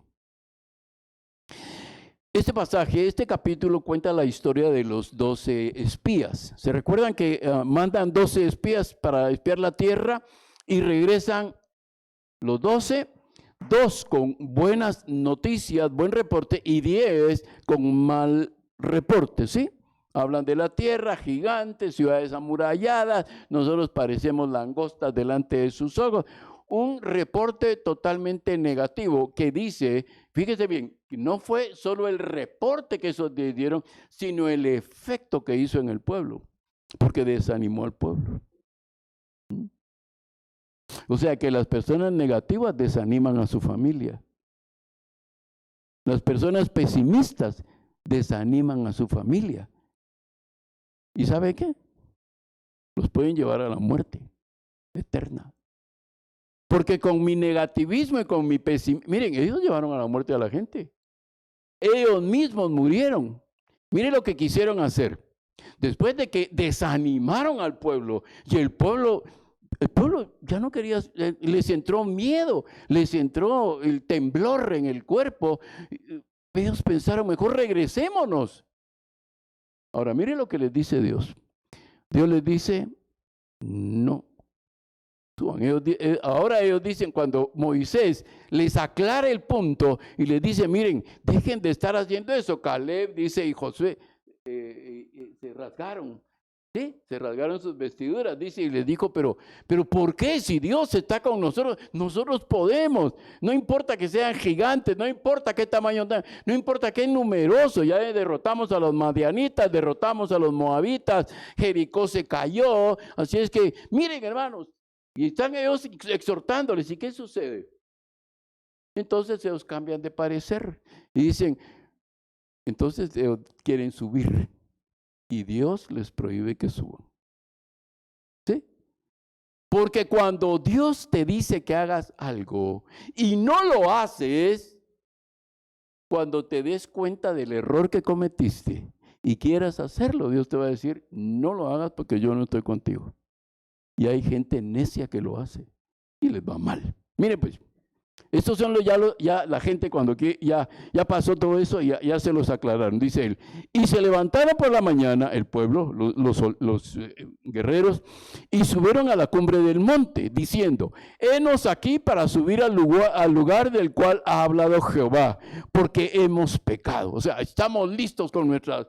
Speaker 1: Este pasaje, este capítulo cuenta la historia de los 12 espías. ¿Se recuerdan que mandan 12 espías para espiar la tierra y regresan los 12? 2 con buenas noticias, buen reporte, y 10 con mal reporte, ¿sí? Hablan de la tierra, gigantes, ciudades amuralladas, nosotros parecemos langostas delante de sus ojos. Un reporte totalmente negativo que dice, fíjese bien, que no fue solo el reporte que esos dieron, sino el efecto que hizo en el pueblo, porque desanimó al pueblo. O sea que las personas negativas desaniman a su familia. Las personas pesimistas desaniman a su familia. ¿Y sabe qué? Los pueden llevar a la muerte eterna. Porque con mi negativismo y con mi pesimismo, miren, ellos llevaron a la muerte a la gente. Ellos mismos murieron. Miren lo que quisieron hacer. Después de que desanimaron al pueblo y el pueblo ya no quería, les entró miedo, les entró el temblor en el cuerpo. Ellos pensaron, mejor regresémonos. Ahora, miren lo que les dice Dios. Dios les dice, no. Ahora ellos dicen, cuando Moisés les aclara el punto y les dice, miren, dejen de estar haciendo eso. Caleb dice y Josué se rasgaron. Sí, se rasgaron sus vestiduras, dice, y les dijo, pero ¿por qué? Si Dios está con nosotros, nosotros podemos. No importa que sean gigantes, no importa qué tamaño tengan, no importa qué numeroso. Ya derrotamos a los madianitas, derrotamos a los moabitas, Jericó se cayó. Así es que, miren, hermanos, y están ellos exhortándoles. ¿Y qué sucede? Entonces ellos cambian de parecer y dicen, entonces ellos quieren subir. Y Dios les prohíbe que suban. ¿Sí? Porque cuando Dios te dice que hagas algo y no lo haces, cuando te des cuenta del error que cometiste y quieras hacerlo, Dios te va a decir, no lo hagas porque yo no estoy contigo. Y hay gente necia que lo hace y les va mal. Mire pues, estos son ya la gente cuando ya pasó todo eso, ya se los aclararon. Dice él, y se levantaron por la mañana el pueblo, los guerreros, y subieron a la cumbre del monte, diciendo, henos aquí para subir al lugar del cual ha hablado Jehová, porque hemos pecado. O sea, estamos listos con nuestras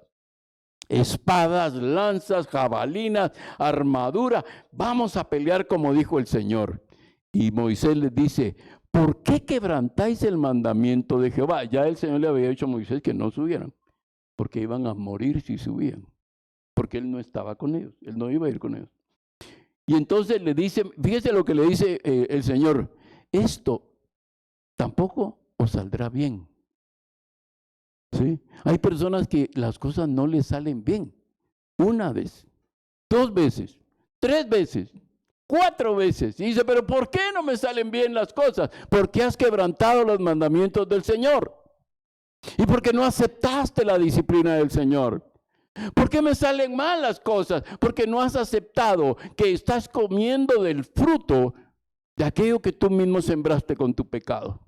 Speaker 1: espadas, lanzas, jabalinas, armadura. Vamos a pelear como dijo el Señor. Y Moisés les dice, ¿por qué quebrantáis el mandamiento de Jehová? Ya el Señor le había dicho a Moisés que no subieran, porque iban a morir si subían, porque él no estaba con ellos, él no iba a ir con ellos. Y entonces le dice, fíjese lo que le dice el Señor, esto tampoco os saldrá bien. ¿Sí? Hay personas que las cosas no les salen bien. Una vez, 2 veces, 3 veces, 4 veces. Y dice, pero ¿por qué no me salen bien las cosas? Porque has quebrantado los mandamientos del Señor. Y porque no aceptaste la disciplina del Señor. ¿Por qué me salen mal las cosas? Porque no has aceptado que estás comiendo del fruto de aquello que tú mismo sembraste con tu pecado.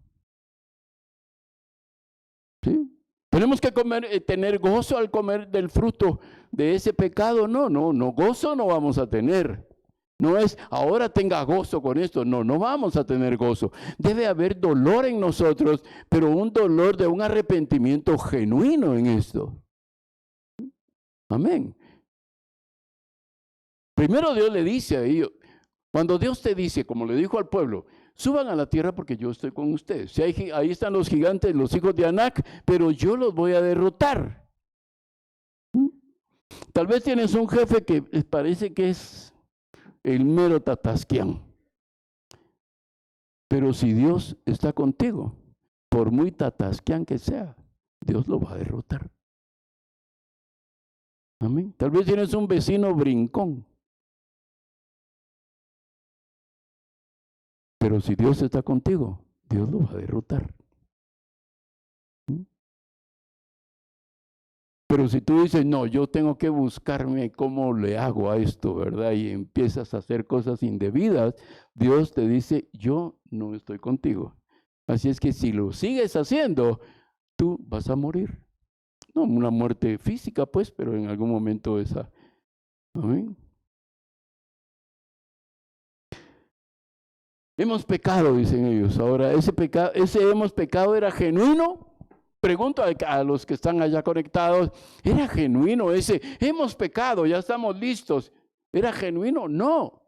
Speaker 1: ¿Sí? Tenemos que tener gozo al comer del fruto de ese pecado. No, gozo no vamos a tener. No es, ahora tenga gozo con esto. No vamos a tener gozo. Debe haber dolor en nosotros, pero un dolor de un arrepentimiento genuino en esto. Amén. Primero Dios le dice a ellos, cuando Dios te dice, como le dijo al pueblo, suban a la tierra porque yo estoy con ustedes. Si ahí están los gigantes, los hijos de Anac, pero yo los voy a derrotar. Tal vez tienes un jefe que parece que es el mero tatasquián. Pero si Dios está contigo, por muy tatasquián que sea, Dios lo va a derrotar. Amén. Tal vez tienes un vecino brincón. Pero si Dios está contigo, Dios lo va a derrotar. Pero si tú dices, no, yo tengo que buscarme cómo le hago a esto, ¿verdad? Y empiezas a hacer cosas indebidas, Dios te dice, yo no estoy contigo. Así es que si lo sigues haciendo, tú vas a morir. No una muerte física, pues, pero en algún momento esa. Amén. Hemos pecado, dicen ellos. Ahora, ese hemos pecado era genuino. Pregunto a los que están allá conectados, ¿era genuino ese? Hemos pecado, ya estamos listos. ¿Era genuino? No.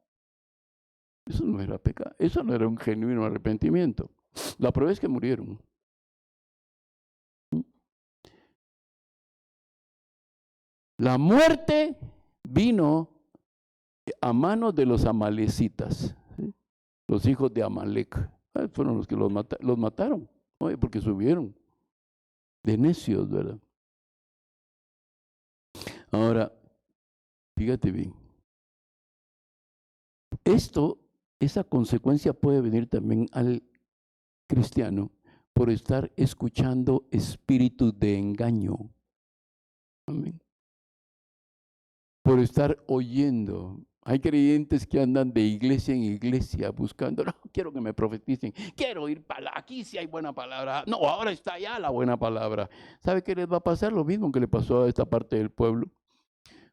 Speaker 1: Eso no era pecado, eso no era un genuino arrepentimiento. La prueba es que murieron. La muerte vino a manos de los amalecitas, ¿sí? Los hijos de Amalek. Fueron los que los mataron, ¿no? Porque subieron de necios, ¿verdad? Ahora, fíjate bien. Esa consecuencia puede venir también al cristiano por estar escuchando espíritus de engaño. Amén. Por estar oyendo. Hay creyentes que andan de iglesia en iglesia buscando, no, quiero que me profeticen, quiero ir para aquí si hay buena palabra. No, ahora está allá la buena palabra. ¿Sabe qué les va a pasar? Lo mismo que le pasó a esta parte del pueblo.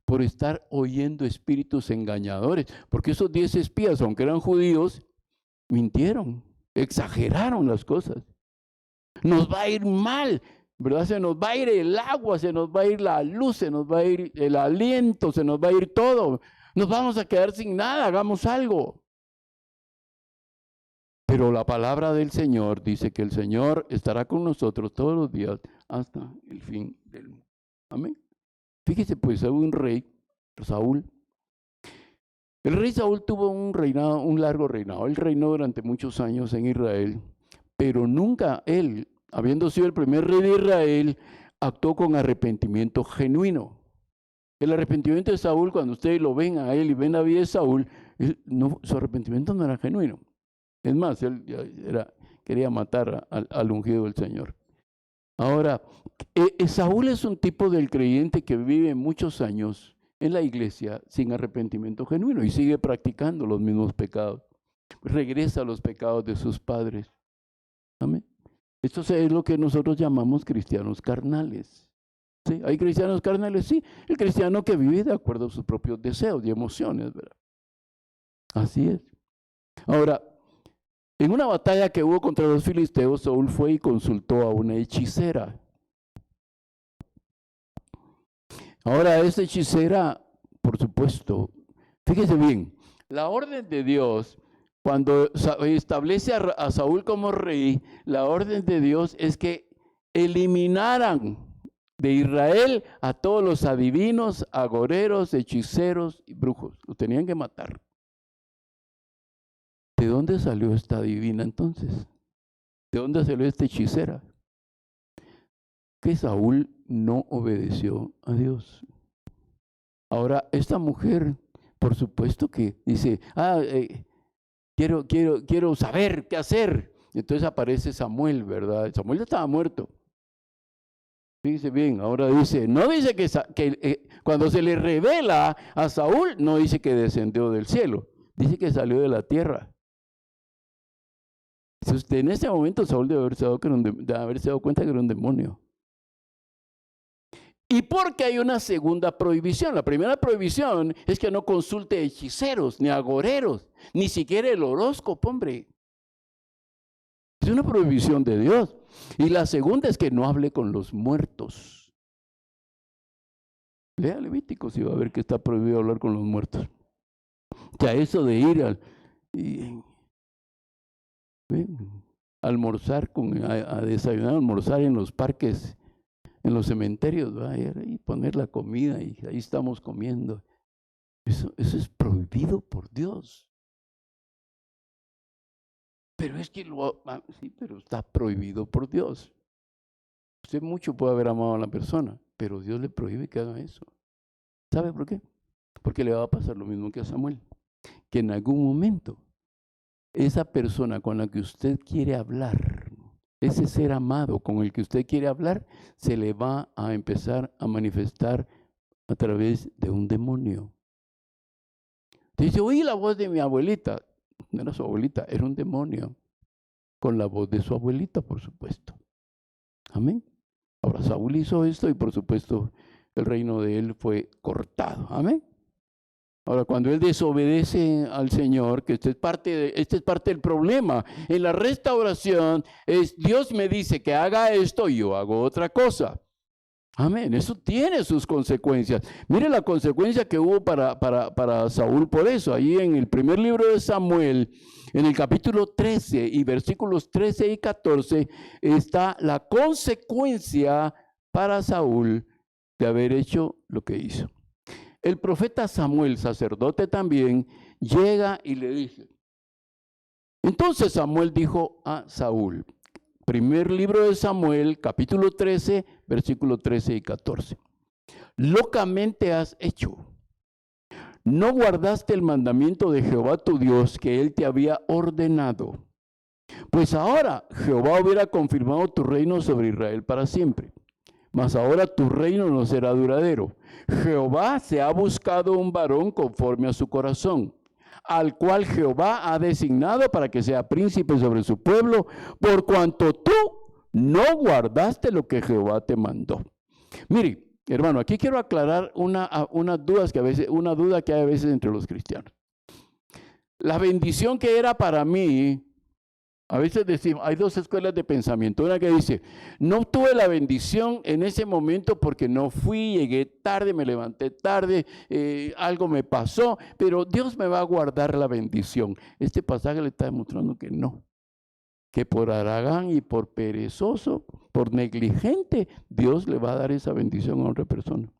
Speaker 1: Por estar oyendo espíritus engañadores. Porque esos 10 espías, aunque eran judíos, mintieron, exageraron las cosas. Nos va a ir mal, ¿verdad? Se nos va a ir el agua, se nos va a ir la luz, se nos va a ir el aliento, se nos va a ir todo. Nos vamos a quedar sin nada, hagamos algo. Pero la palabra del Señor dice que el Señor estará con nosotros todos los días hasta el fin del mundo. Amén. Fíjese, pues, hubo un rey, Saúl. El rey Saúl tuvo un largo reinado. Él reinó durante muchos años en Israel, pero nunca él, habiendo sido el primer rey de Israel, actuó con arrepentimiento genuino. El arrepentimiento de Saúl, cuando ustedes lo ven a él y ven la vida de Saúl, su arrepentimiento no era genuino. Es más, él quería matar al ungido del Señor. Ahora, Saúl es un tipo del creyente que vive muchos años en la iglesia sin arrepentimiento genuino y sigue practicando los mismos pecados. Regresa a los pecados de sus padres. Amén. Esto es lo que nosotros llamamos cristianos carnales. ¿Sí? ¿Hay cristianos carnales? Sí. El cristiano que vive de acuerdo a sus propios deseos y emociones, ¿verdad? Así es. Ahora, en una batalla que hubo contra los filisteos, Saúl fue y consultó a una hechicera. Ahora, esta hechicera, por supuesto, fíjese bien, la orden de Dios, cuando establece a Saúl como rey, la orden de Dios es que eliminaran de Israel a todos los adivinos, agoreros, hechiceros y brujos. Los tenían que matar. ¿De dónde salió esta adivina entonces? ¿De dónde salió esta hechicera? Que Saúl no obedeció a Dios. Ahora, esta mujer, por supuesto que dice, quiero saber qué hacer. Entonces aparece Samuel, ¿verdad? Samuel ya estaba muerto. Fíjese bien, ahora dice, no dice que cuando se le revela a Saúl, no dice que descendió del cielo, dice que salió de la tierra. Entonces, en ese momento Saúl debe haberse dado cuenta que era un demonio. Y porque hay una segunda prohibición. La primera prohibición es que no consulte hechiceros, ni agoreros, ni siquiera el horóscopo, hombre. Es una prohibición de Dios. Y la segunda es que no hable con los muertos. Lea Levíticos y va a ver que está prohibido hablar con los muertos. Ya eso de ir a almorzar, a desayunar, almorzar en los parques, en los cementerios, ¿va? Y poner la comida y ahí estamos comiendo. Eso es prohibido por Dios. Pero es que sí, pero está prohibido por Dios. Usted mucho puede haber amado a la persona, pero Dios le prohíbe que haga eso. ¿Sabe por qué? Porque le va a pasar lo mismo que a Samuel, que en algún momento esa persona con la que usted quiere hablar, ese ser amado con el que usted quiere hablar, se le va a empezar a manifestar a través de un demonio. Dice, oí la voz de mi abuelita. No era su abuelita, era un demonio. Con la voz de su abuelita, por supuesto. Amén. Ahora, Saúl hizo esto y por supuesto el reino de él fue cortado. Amén. Ahora, cuando él desobedece al Señor, que este es parte del problema. En la restauración, Dios me dice que haga esto y yo hago otra cosa. Amén. Eso tiene sus consecuencias. Mire la consecuencia que hubo para Saúl por eso. Ahí en el primer libro de Samuel, en el capítulo 13 y versículos 13 y 14, está la consecuencia para Saúl de haber hecho lo que hizo. El profeta Samuel, sacerdote también, llega y le dice. Entonces Samuel dijo a Saúl, primer libro de Samuel, capítulo 13, versículos 13 y 14. Locamente has hecho. No guardaste el mandamiento de Jehová tu Dios que él te había ordenado. Pues ahora Jehová hubiera confirmado tu reino sobre Israel para siempre. Mas ahora tu reino no será duradero. Jehová se ha buscado un varón conforme a su corazón, al cual Jehová ha designado para que sea príncipe sobre su pueblo, por cuanto tú no guardaste lo que Jehová te mandó. Mire, hermano, aquí quiero aclarar una duda que hay a veces entre los cristianos. La bendición que era para mí, a veces decimos, hay dos escuelas de pensamiento. Una que dice, no tuve la bendición en ese momento porque no fui, llegué tarde, me levanté tarde, algo me pasó, pero Dios me va a guardar la bendición. Este pasaje le está demostrando que no. Que por haragán y por perezoso, por negligente, Dios le va a dar esa bendición a otra persona.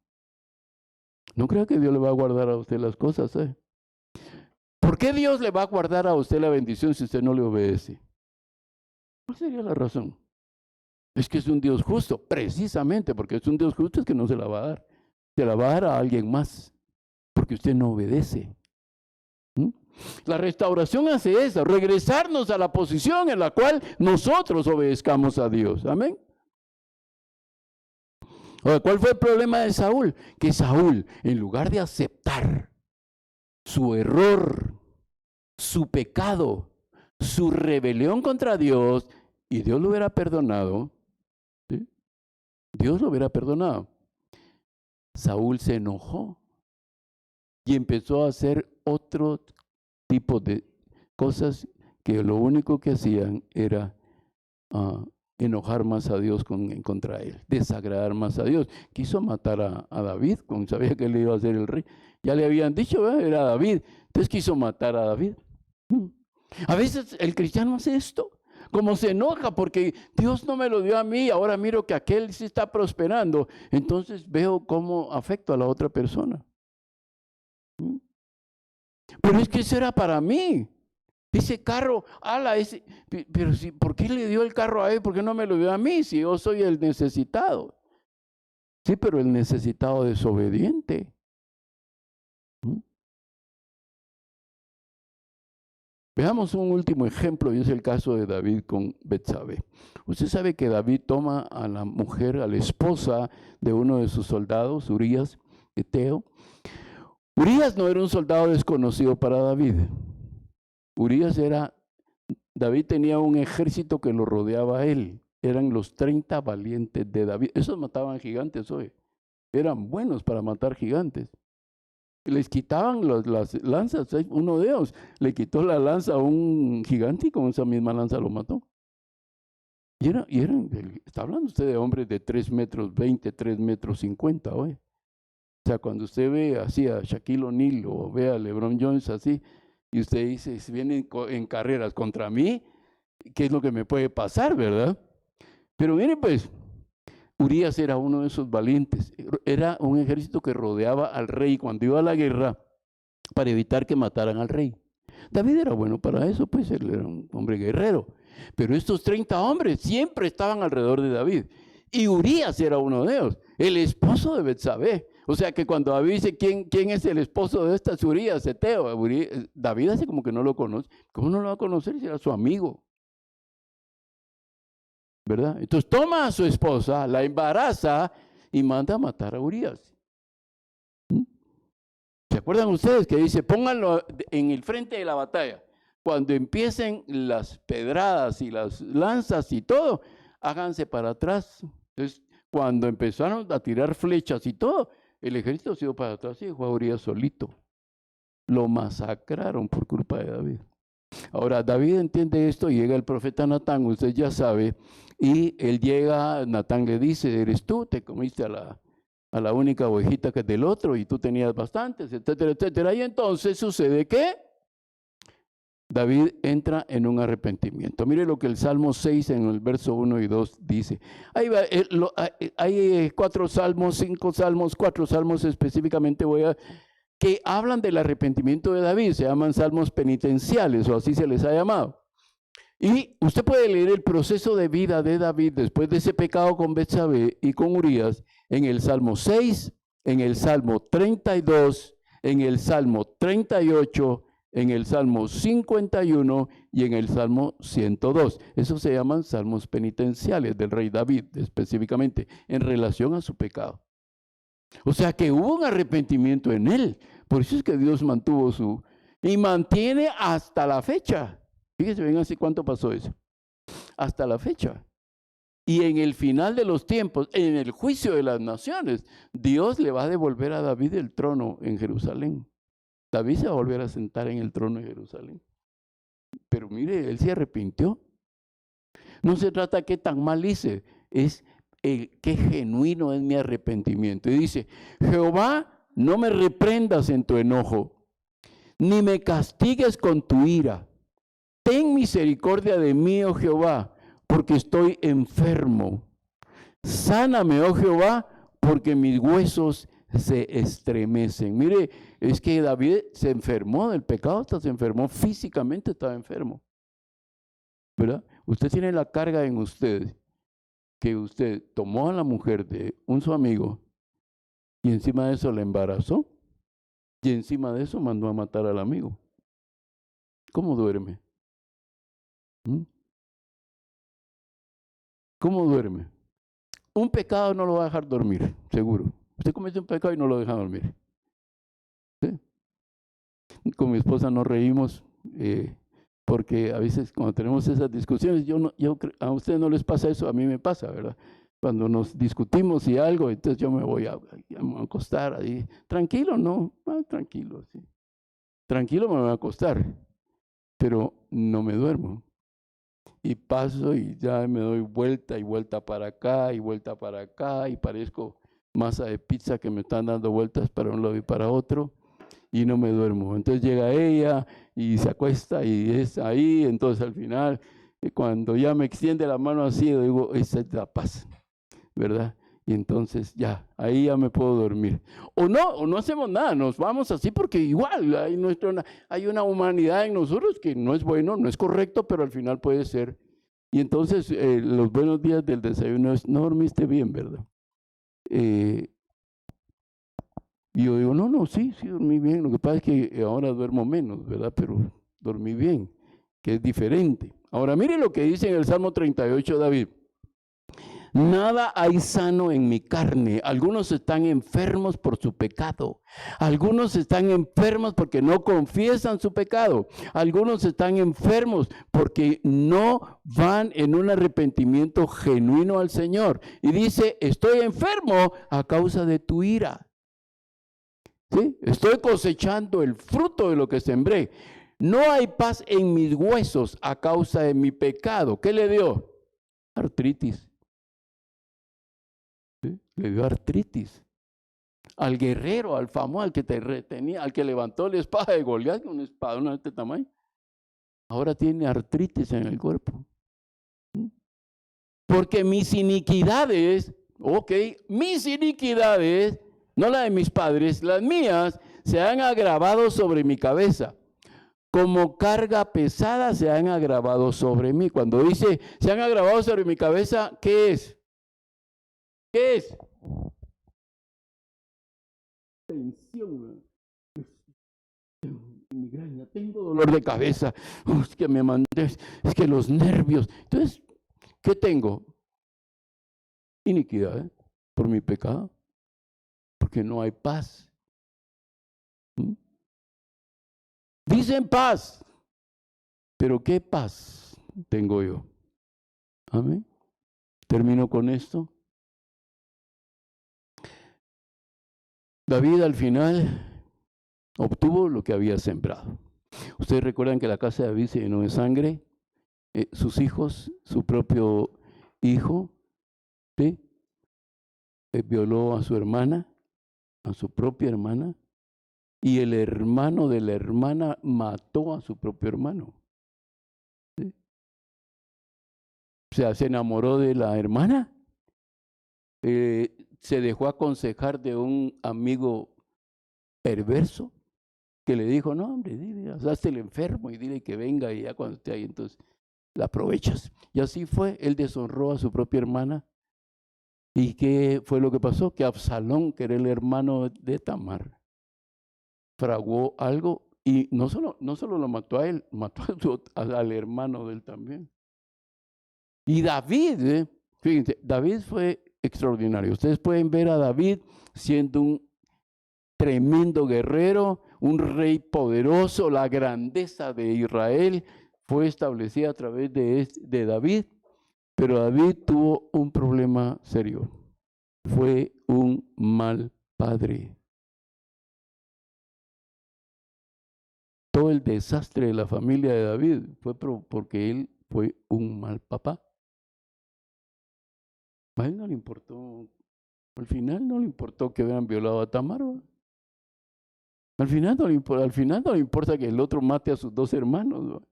Speaker 1: No creo que Dios le va a guardar a usted las cosas. ¿Por qué Dios le va a guardar a usted la bendición si usted no le obedece? ¿Cuál sería la razón? Es que es un Dios justo, precisamente porque es un Dios justo es que no se la va a dar. Se la va a dar a alguien más, porque usted no obedece. La restauración hace eso, regresarnos a la posición en la cual nosotros obedezcamos a Dios. Amén. Ahora, ¿cuál fue el problema de Saúl? Que Saúl, en lugar de aceptar su error, su pecado, su rebelión contra Dios, y Dios lo hubiera perdonado, ¿sí? Dios lo hubiera perdonado. Saúl se enojó y empezó a hacer otro tipo de cosas que lo único que hacían era enojar más a Dios contra él, desagradar más a Dios. Quiso matar a David, como sabía que él iba a ser el rey. Ya le habían dicho, ¿verdad? Era David. Entonces quiso matar a David. A veces el cristiano hace esto, como se enoja porque Dios no me lo dio a mí, ahora miro que aquel sí está prosperando, entonces veo cómo afecto a la otra persona. Pero es que eso era para mí. Ese carro, pero si, ¿por qué le dio el carro a él? ¿Por qué no me lo dio a mí si yo soy el necesitado? Sí, pero el necesitado desobediente. Veamos un último ejemplo, y es el caso de David con Betsabé. Usted sabe que David toma a la mujer, a la esposa de uno de sus soldados, Urías, Eteo. Urías no era un soldado desconocido para David. David tenía un ejército que lo rodeaba a él. Eran los 30 valientes de David. Esos mataban gigantes hoy. Eran buenos para matar gigantes. Les quitaban las lanzas. Uno de ellos le quitó la lanza a un gigante y con esa misma lanza lo mató. Está hablando usted de hombres de 3 metros 20, 3 metros 50 hoy. O sea, cuando usted ve así a Shaquille O'Neal o ve a LeBron James así, y usted dice, si vienen en carreras contra mí, ¿qué es lo que me puede pasar, verdad? Pero miren pues, Urías era uno de esos valientes. Era un ejército que rodeaba al rey cuando iba a la guerra para evitar que mataran al rey. David era bueno para eso, pues él era un hombre guerrero. Pero estos 30 hombres siempre estaban alrededor de David. Y Urías era uno de ellos, el esposo de Betsabé. O sea que cuando David dice, ¿quién es el esposo de esta Urías, Eteo? David hace como que no lo conoce. ¿Cómo no lo va a conocer si era su amigo? ¿Verdad? Entonces toma a su esposa, la embaraza y manda a matar a Urías. ¿Se acuerdan ustedes que dice, pónganlo en el frente de la batalla? Cuando empiecen las pedradas y las lanzas y todo, háganse para atrás. Entonces, cuando empezaron a tirar flechas y todo, el ejército se dio para atrás y dejó a Urías solito. Lo masacraron por culpa de David. Ahora, David entiende esto y llega el profeta Natán, usted ya sabe, y él llega, Natán le dice, eres tú, te comiste a la única ovejita que es del otro y tú tenías bastantes, etcétera, etcétera. Y entonces sucede que David entra en un arrepentimiento. Mire lo que el Salmo 6 en el verso 1 y 2 dice. Ahí va, hay 4 salmos, 5 salmos, 4 salmos específicamente que hablan del arrepentimiento de David. Se llaman salmos penitenciales o así se les ha llamado. Y usted puede leer el proceso de vida de David después de ese pecado con Betsabé y con Urías en el Salmo 6, en el Salmo 32, en el Salmo 38, en el Salmo 51 y en el Salmo 102. Esos se llaman salmos penitenciales del rey David, específicamente, en relación a su pecado. O sea que hubo un arrepentimiento en él. Por eso es que Dios mantuvo y mantiene hasta la fecha. Fíjense, ven así cuánto pasó eso. Hasta la fecha. Y en el final de los tiempos, en el juicio de las naciones, Dios le va a devolver a David el trono en Jerusalén. David se va a volver a sentar en el trono de Jerusalén. Pero mire, él se arrepintió. No se trata de qué tan mal hice, es qué genuino es mi arrepentimiento. Y dice, Jehová, no me reprendas en tu enojo, ni me castigues con tu ira. Ten misericordia de mí, oh Jehová, porque estoy enfermo. Sáname, oh Jehová, porque mis huesos se estremecen. Mire, es que David se enfermó del pecado, hasta se enfermó físicamente, estaba enfermo. ¿Verdad? Usted tiene la carga en usted, que usted tomó a la mujer de su amigo y encima de eso la embarazó y encima de eso mandó a matar al amigo. ¿Cómo duerme? ¿Cómo duerme? Un pecado no lo va a dejar dormir, seguro. Usted comete un pecado y no lo deja dormir. ¿Sí? Con mi esposa nos reímos porque a veces cuando tenemos esas discusiones, a ustedes no les pasa eso, a mí me pasa, ¿verdad? Cuando nos discutimos y algo, entonces yo me voy a acostar ahí. Tranquilo, ¿no? Tranquilo, sí. Tranquilo me voy a acostar, pero no me duermo. Y paso y ya me doy vuelta y vuelta para acá y vuelta para acá y parezco masa de pizza que me están dando vueltas para un lado y para otro y no me duermo. Entonces llega ella y se acuesta y es ahí, entonces al final cuando ya me extiende la mano así, digo, esa es la paz, ¿verdad? Y entonces ya, ahí ya me puedo dormir. O no hacemos nada, nos vamos así porque igual hay una humanidad en nosotros que no es bueno, no es correcto, pero al final puede ser. Y entonces los buenos días del desayuno es, no dormiste bien, ¿verdad? Y yo digo, no, sí dormí bien. Lo que pasa es que ahora duermo menos, ¿verdad? Pero dormí bien, que es diferente. Ahora mire lo que dice en el Salmo 38 David. Nada hay sano en mi carne. Algunos están enfermos por su pecado. Algunos están enfermos porque no confiesan su pecado. Algunos están enfermos porque no van en un arrepentimiento genuino al Señor. Y dice, estoy enfermo a causa de tu ira. ¿Sí? Estoy cosechando el fruto de lo que sembré. No hay paz en mis huesos a causa de mi pecado. ¿Qué le dio? Artritis. ¿Sí? Le dio artritis. Al guerrero, al famoso, al que tenía, al que levantó la espada de Goliat, una espada de este tamaño. Ahora tiene artritis en el cuerpo. Porque mis iniquidades, mis iniquidades, no las de mis padres, las mías, se han agravado sobre mi cabeza. Como carga pesada se han agravado sobre mí. Cuando dice, se han agravado sobre mi cabeza, ¿qué es? ¿Qué es? tensión, migraña, tengo dolor de cabeza, es que me mandé, es que los nervios. Entonces, ¿qué tengo? Iniquidad, por mi pecado, porque no hay paz. Dicen paz, pero ¿qué paz tengo yo? Amén. Termino con esto. David al final obtuvo lo que había sembrado. Ustedes recuerdan que la casa de David se llenó de sangre, sus hijos, su propio hijo, ¿sí? Violó a su hermana, a su propia hermana, y el hermano de la hermana mató a su propio hermano. ¿Sí? O sea, se enamoró de la hermana, se dejó aconsejar de un amigo perverso que le dijo, no hombre, dile, hazte el enfermo y dile que venga y ya cuando esté ahí entonces la aprovechas. Y así fue, él deshonró a su propia hermana. ¿Y qué fue lo que pasó? Que Absalón, que era el hermano de Tamar, fraguó algo y no solo lo mató a él, mató al hermano de él también. Y David, fíjense, David fue extraordinario. Ustedes pueden ver a David siendo un tremendo guerrero, un rey poderoso. La grandeza de Israel fue establecida a través de David, pero David tuvo un problema serio. Fue un mal padre. Todo el desastre de la familia de David fue porque él fue un mal papá. A él no le importó, al final no le importó que hubieran violado a Tamar. Al final no le importa que el otro mate a sus dos hermanos. ¿No?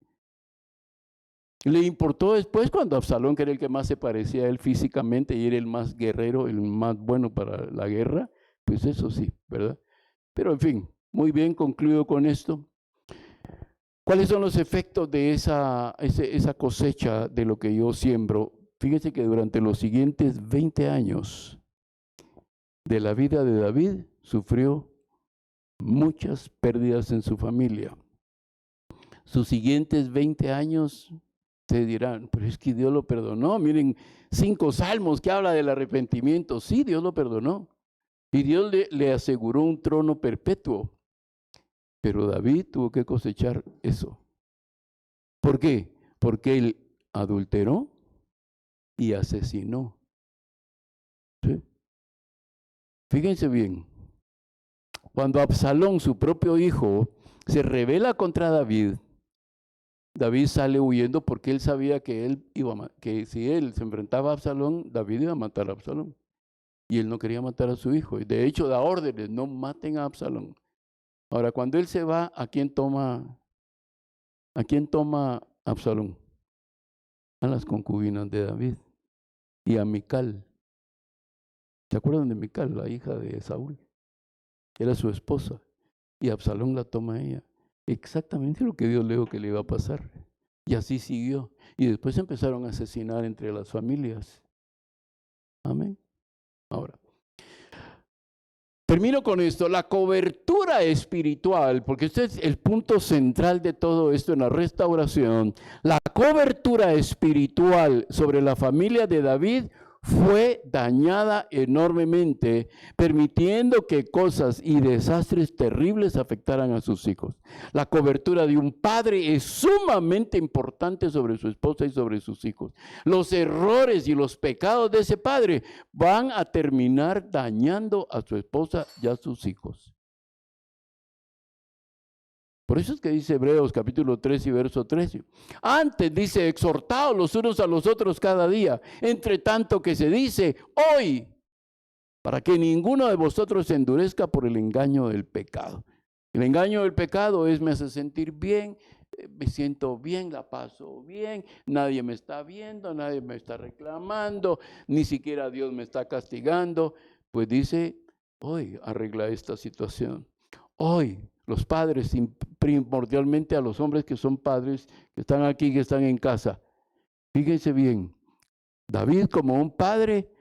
Speaker 1: Le importó después cuando Absalón, que era el que más se parecía a él físicamente y era el más guerrero, el más bueno para la guerra, pues eso sí, ¿verdad? Pero en fin, muy bien, concluyo con esto. ¿Cuáles son los efectos de esa cosecha de lo que yo siembro? Fíjense que durante los siguientes 20 años de la vida de David sufrió muchas pérdidas en su familia. Sus siguientes 20 años, ustedes dirán, pero es que Dios lo perdonó. Miren, 5 salmos que habla del arrepentimiento. Sí, Dios lo perdonó. Y Dios le aseguró un trono perpetuo. Pero David tuvo que cosechar eso. ¿Por qué? Porque él adulteró y asesinó. ¿Sí? Fíjense bien, cuando Absalón, su propio hijo, se rebela contra David, David sale huyendo porque él sabía que que si él se enfrentaba a Absalón, David iba a matar a Absalón. Y él no quería matar a su hijo. Y de hecho da órdenes, no maten a Absalón. Ahora, cuando él se va, ¿a quién toma Absalón? A las concubinas de David y a Mical. ¿Se acuerdan de Mical, la hija de Saúl? Era su esposa. Y Absalón la toma a ella. Exactamente lo que Dios le dijo que le iba a pasar. Y así siguió. Y después empezaron a asesinar entre las familias. Amén. Ahora, termino con esto. La cobertura espiritual, porque este es el punto central de todo esto en la restauración. La cobertura espiritual sobre la familia de David fue dañada enormemente, permitiendo que cosas y desastres terribles afectaran a sus hijos. La cobertura de un padre es sumamente importante sobre su esposa y sobre sus hijos. Los errores y los pecados de ese padre van a terminar dañando a su esposa y a sus hijos. Por eso es que dice Hebreos capítulo 3 y verso 13. Antes dice, exhortaos los unos a los otros cada día, entre tanto que se dice hoy, para que ninguno de vosotros se endurezca por el engaño del pecado. El engaño del pecado me hace sentir bien, me siento bien, la paso bien, nadie me está viendo, nadie me está reclamando, ni siquiera Dios me está castigando. Pues dice, hoy arregla esta situación. Hoy los padres, primordialmente a los hombres que son padres, que están aquí, que están en casa. Fíjense bien, David como un padre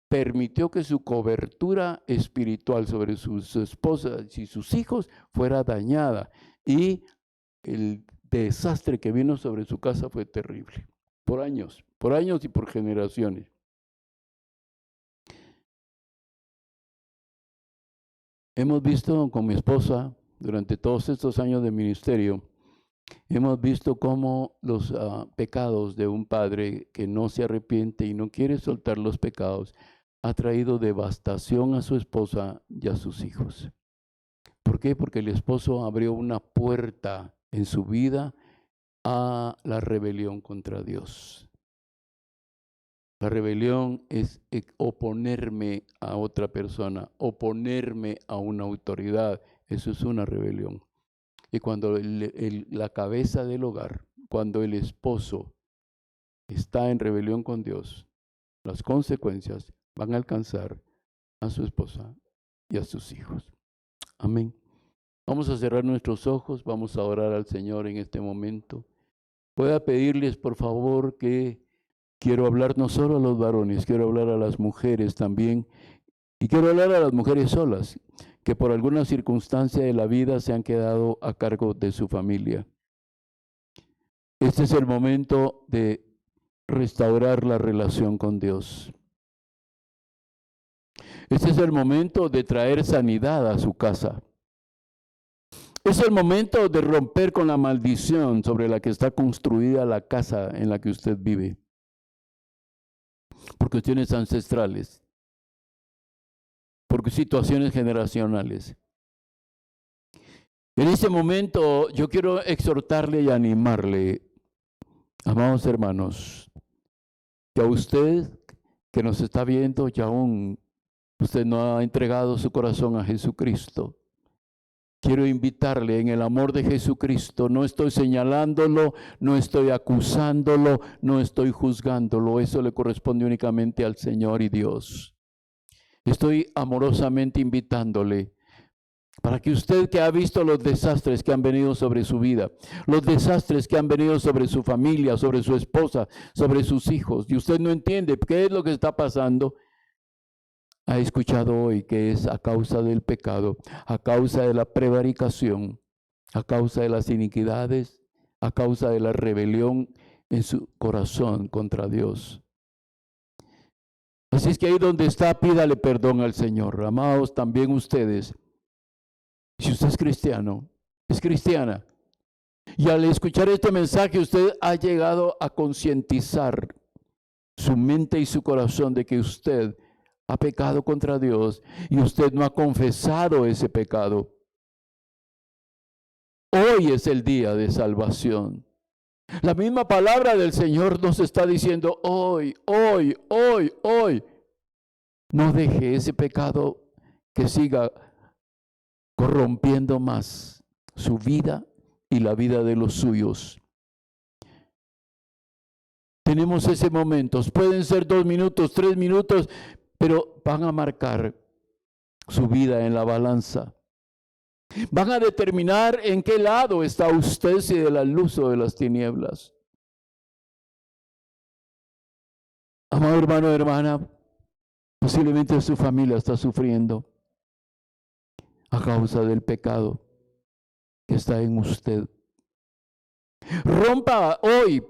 Speaker 1: permitió que su cobertura espiritual sobre sus esposas y sus hijos fuera dañada. Y el desastre que vino sobre su casa fue terrible. Por años y por generaciones. Hemos visto con mi esposa, durante todos estos años de ministerio, hemos visto cómo los pecados de un padre que no se arrepiente y no quiere soltar los pecados ha traído devastación a su esposa y a sus hijos. ¿Por qué? Porque el esposo abrió una puerta en su vida a la rebelión contra Dios. La rebelión es oponerme a otra persona, oponerme a una autoridad. Eso es una rebelión. Y cuando la cabeza del hogar, cuando el esposo está en rebelión con Dios, las consecuencias van a alcanzar a su esposa y a sus hijos. Amén. Vamos a cerrar nuestros ojos, vamos a orar al Señor en este momento. Voy a pedirles, por favor, que quiero hablar no solo a los varones, quiero hablar a las mujeres también. Y quiero hablar a las mujeres solas, que por alguna circunstancia de la vida se han quedado a cargo de su familia. Este es el momento de restaurar la relación con Dios. Este es el momento de traer sanidad a su casa. Es el momento de romper con la maldición sobre la que está construida la casa en la que usted vive. Por cuestiones ancestrales, por situaciones generacionales. En este momento yo quiero exhortarle y animarle, amados hermanos, que a usted que nos está viendo y aún usted no ha entregado su corazón a Jesucristo, quiero invitarle en el amor de Jesucristo. No estoy señalándolo, no estoy acusándolo, no estoy juzgándolo. Eso le corresponde únicamente al Señor y Dios. Estoy amorosamente invitándole para que usted, que ha visto los desastres que han venido sobre su vida, los desastres que han venido sobre su familia, sobre su esposa, sobre sus hijos, y usted no entiende qué es lo que está pasando, ha escuchado hoy que es a causa del pecado, a causa de la prevaricación, a causa de las iniquidades, a causa de la rebelión en su corazón contra Dios. Así es que ahí donde está, pídale perdón al Señor. Amados, también ustedes, si usted es cristiano, es cristiana, y al escuchar este mensaje usted ha llegado a concientizar su mente y su corazón de que usted ha pecado contra Dios y usted no ha confesado ese pecado. Hoy es el día de salvación. La misma palabra del Señor nos está diciendo hoy. No deje ese pecado que siga corrompiendo más su vida y la vida de los suyos. Tenemos ese momento. Pueden ser 2 minutos, 3 minutos, pero van a marcar su vida en la balanza. Van a determinar en qué lado está usted, si de la luz o de las tinieblas. Amado hermano, hermana, posiblemente su familia está sufriendo a causa del pecado que está en usted. Rompa hoy.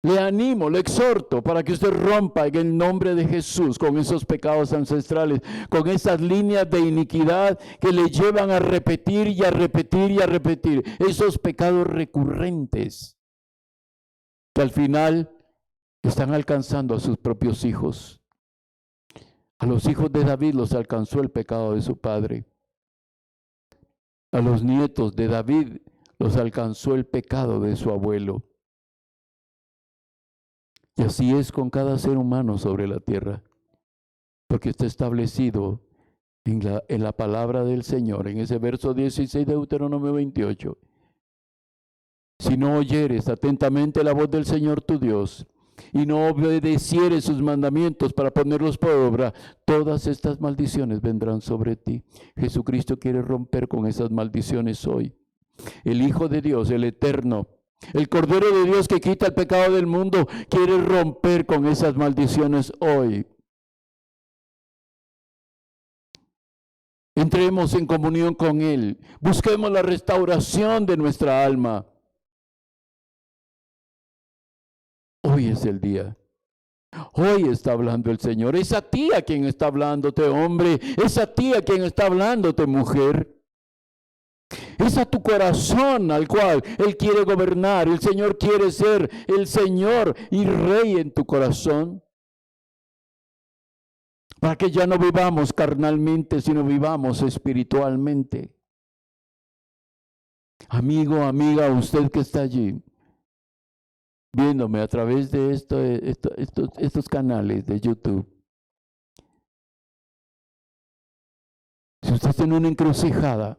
Speaker 1: Le animo, le exhorto para que usted rompa en el nombre de Jesús con esos pecados ancestrales, con esas líneas de iniquidad que le llevan a repetir y a repetir y a repetir. Esos pecados recurrentes que al final están alcanzando a sus propios hijos. A los hijos de David los alcanzó el pecado de su padre. A los nietos de David los alcanzó el pecado de su abuelo. Y así es con cada ser humano sobre la tierra, porque está establecido en la palabra del Señor, en ese verso 16 de Deuteronomio 28. Si no oyeres atentamente la voz del Señor tu Dios, y no obedecieres sus mandamientos para ponerlos por obra, todas estas maldiciones vendrán sobre ti. Jesucristo quiere romper con esas maldiciones hoy. El Hijo de Dios, el Eterno, el Cordero de Dios que quita el pecado del mundo, quiere romper con esas maldiciones hoy. Entremos en comunión con Él. Busquemos la restauración de nuestra alma. Hoy es el día. Hoy está hablando el Señor. Es a ti a quien está hablándote, hombre. Es a ti a quien está hablándote, mujer. Es a tu corazón al cual Él quiere gobernar. El Señor quiere ser el Señor y Rey en tu corazón. Para que ya no vivamos carnalmente, sino vivamos espiritualmente. Amigo, amiga, usted que está allí, viéndome a través de estos canales de YouTube. Si usted está en una encrucijada,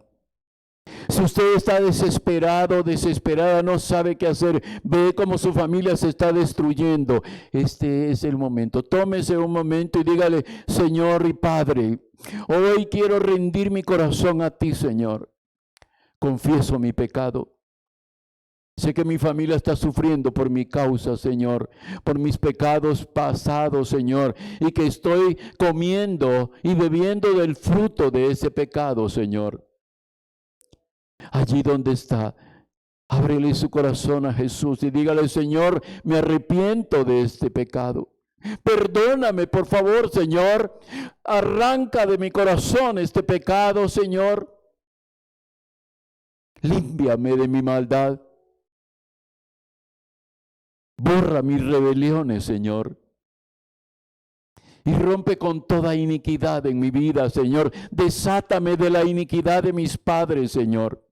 Speaker 1: si usted está desesperado, desesperada, no sabe qué hacer, ve cómo su familia se está destruyendo, este es el momento. Tómese un momento y dígale: Señor y Padre, hoy quiero rendir mi corazón a ti, Señor. Confieso mi pecado. Sé que mi familia está sufriendo por mi causa, Señor, por mis pecados pasados, Señor, y que estoy comiendo y bebiendo del fruto de ese pecado, Señor. Allí donde está, ábrele su corazón a Jesús y dígale: Señor, me arrepiento de este pecado. Perdóname, por favor, Señor. Arranca de mi corazón este pecado, Señor. Límpiame de mi maldad. Borra mis rebeliones, Señor. Y rompe con toda iniquidad en mi vida, Señor. Desátame de la iniquidad de mis padres, Señor.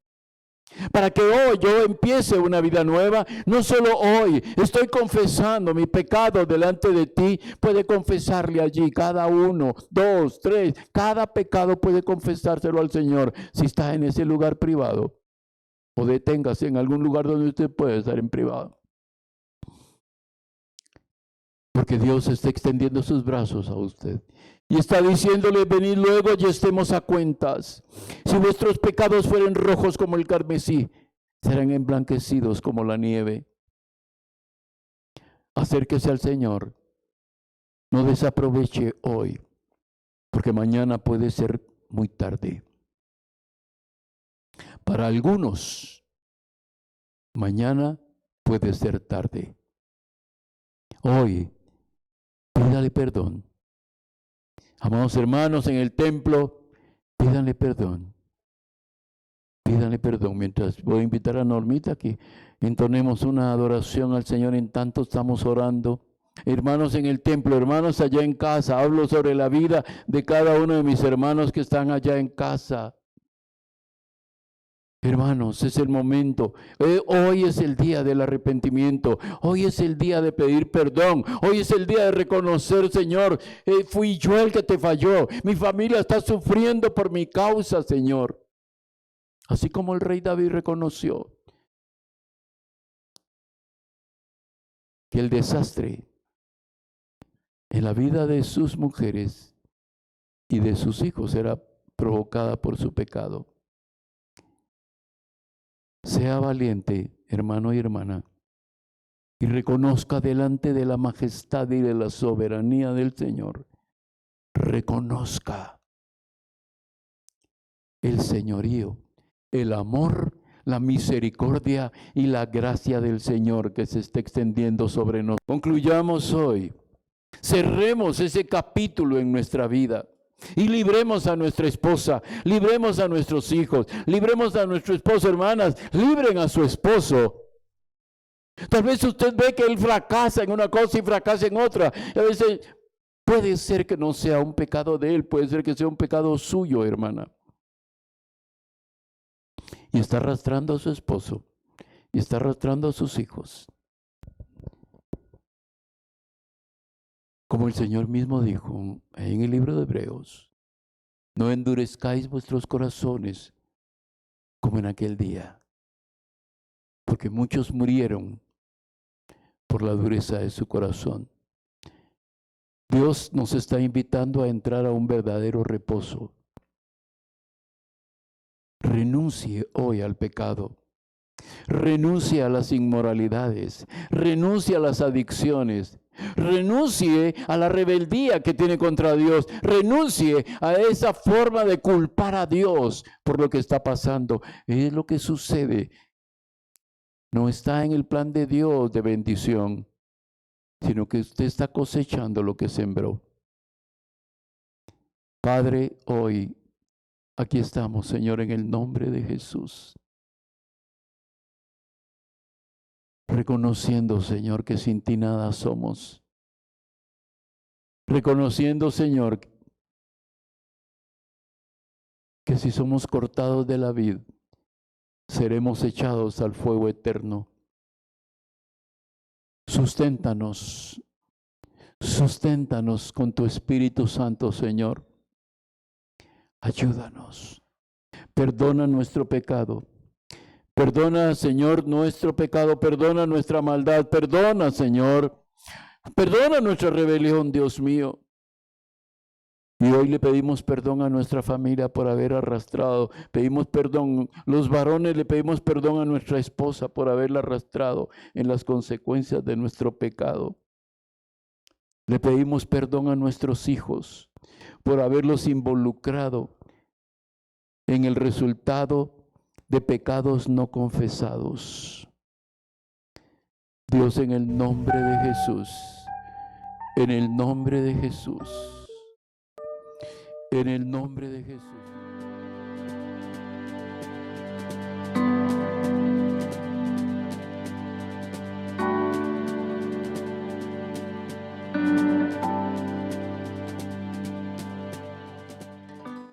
Speaker 1: Para que hoy yo empiece una vida nueva. No solo hoy, estoy confesando mi pecado delante de ti. Puede confesarle allí, cada uno, 2, 3. Cada pecado puede confesárselo al Señor. Si está en ese lugar privado, o deténgase en algún lugar donde usted pueda estar en privado. Porque Dios está extendiendo sus brazos a usted. Y está diciéndole: venid luego y estemos a cuentas. Si vuestros pecados fueren rojos como el carmesí, serán emblanquecidos como la nieve. Acérquese al Señor. No desaproveche hoy, porque mañana puede ser muy tarde. Para algunos, mañana puede ser tarde. Hoy, pídale perdón. Amados hermanos, en el templo, pídanle perdón. Pídanle perdón. Mientras voy a invitar a Normita que entonemos una adoración al Señor en tanto estamos orando. Hermanos en el templo, hermanos allá en casa, hablo sobre la vida de cada uno de mis hermanos que están allá en casa. Hermanos, es el momento. Hoy es el día del arrepentimiento. Hoy es el día de pedir perdón. Hoy es el día de reconocer: Señor, fui yo el que te falló. Mi familia está sufriendo por mi causa, Señor. Así como el rey David reconoció que el desastre en la vida de sus mujeres y de sus hijos era provocada por su pecado. Sea valiente, hermano y hermana, y reconozca delante de la majestad y de la soberanía del Señor. Reconozca el señorío, el amor, la misericordia y la gracia del Señor que se está extendiendo sobre nosotros. Concluyamos hoy. Cerremos ese capítulo en nuestra vida. Y libremos a nuestra esposa, libremos a nuestros hijos, libremos a nuestro esposo, hermanas, libren a su esposo. Tal vez usted ve que él fracasa en una cosa y fracasa en otra. A veces puede ser que no sea un pecado de él, puede ser que sea un pecado suyo, hermana. Y está arrastrando a su esposo, y está arrastrando a sus hijos. Como el Señor mismo dijo en el libro de Hebreos: no endurezcáis vuestros corazones como en aquel día, porque muchos murieron por la dureza de su corazón. Dios nos está invitando a entrar a un verdadero reposo. Renuncie hoy al pecado. Renuncie a las inmoralidades. Renuncie a las adicciones. Renuncie a la rebeldía que tiene contra Dios. Renuncie a esa forma de culpar a Dios por lo que está pasando. Es lo que sucede. No está en el plan de Dios de bendición, sino que usted está cosechando lo que sembró. Padre, hoy aquí estamos, Señor, en el nombre de Jesús. Reconociendo, Señor, que sin ti nada somos. Reconociendo, Señor, que si somos cortados de la vid, seremos echados al fuego eterno. Susténtanos, susténtanos con tu Espíritu Santo, Señor. Ayúdanos. Perdona nuestro pecado. Perdona, Señor, nuestro pecado. Perdona nuestra maldad. Perdona, Señor. Perdona nuestra rebelión, Dios mío. Y hoy le pedimos perdón a nuestra familia por haber arrastrado. Pedimos perdón. Los varones le pedimos perdón a nuestra esposa por haberla arrastrado en las consecuencias de nuestro pecado. Le pedimos perdón a nuestros hijos por haberlos involucrado en el resultado de pecados no confesados. Dios, en el nombre de Jesús, en el nombre de Jesús, en el nombre de Jesús.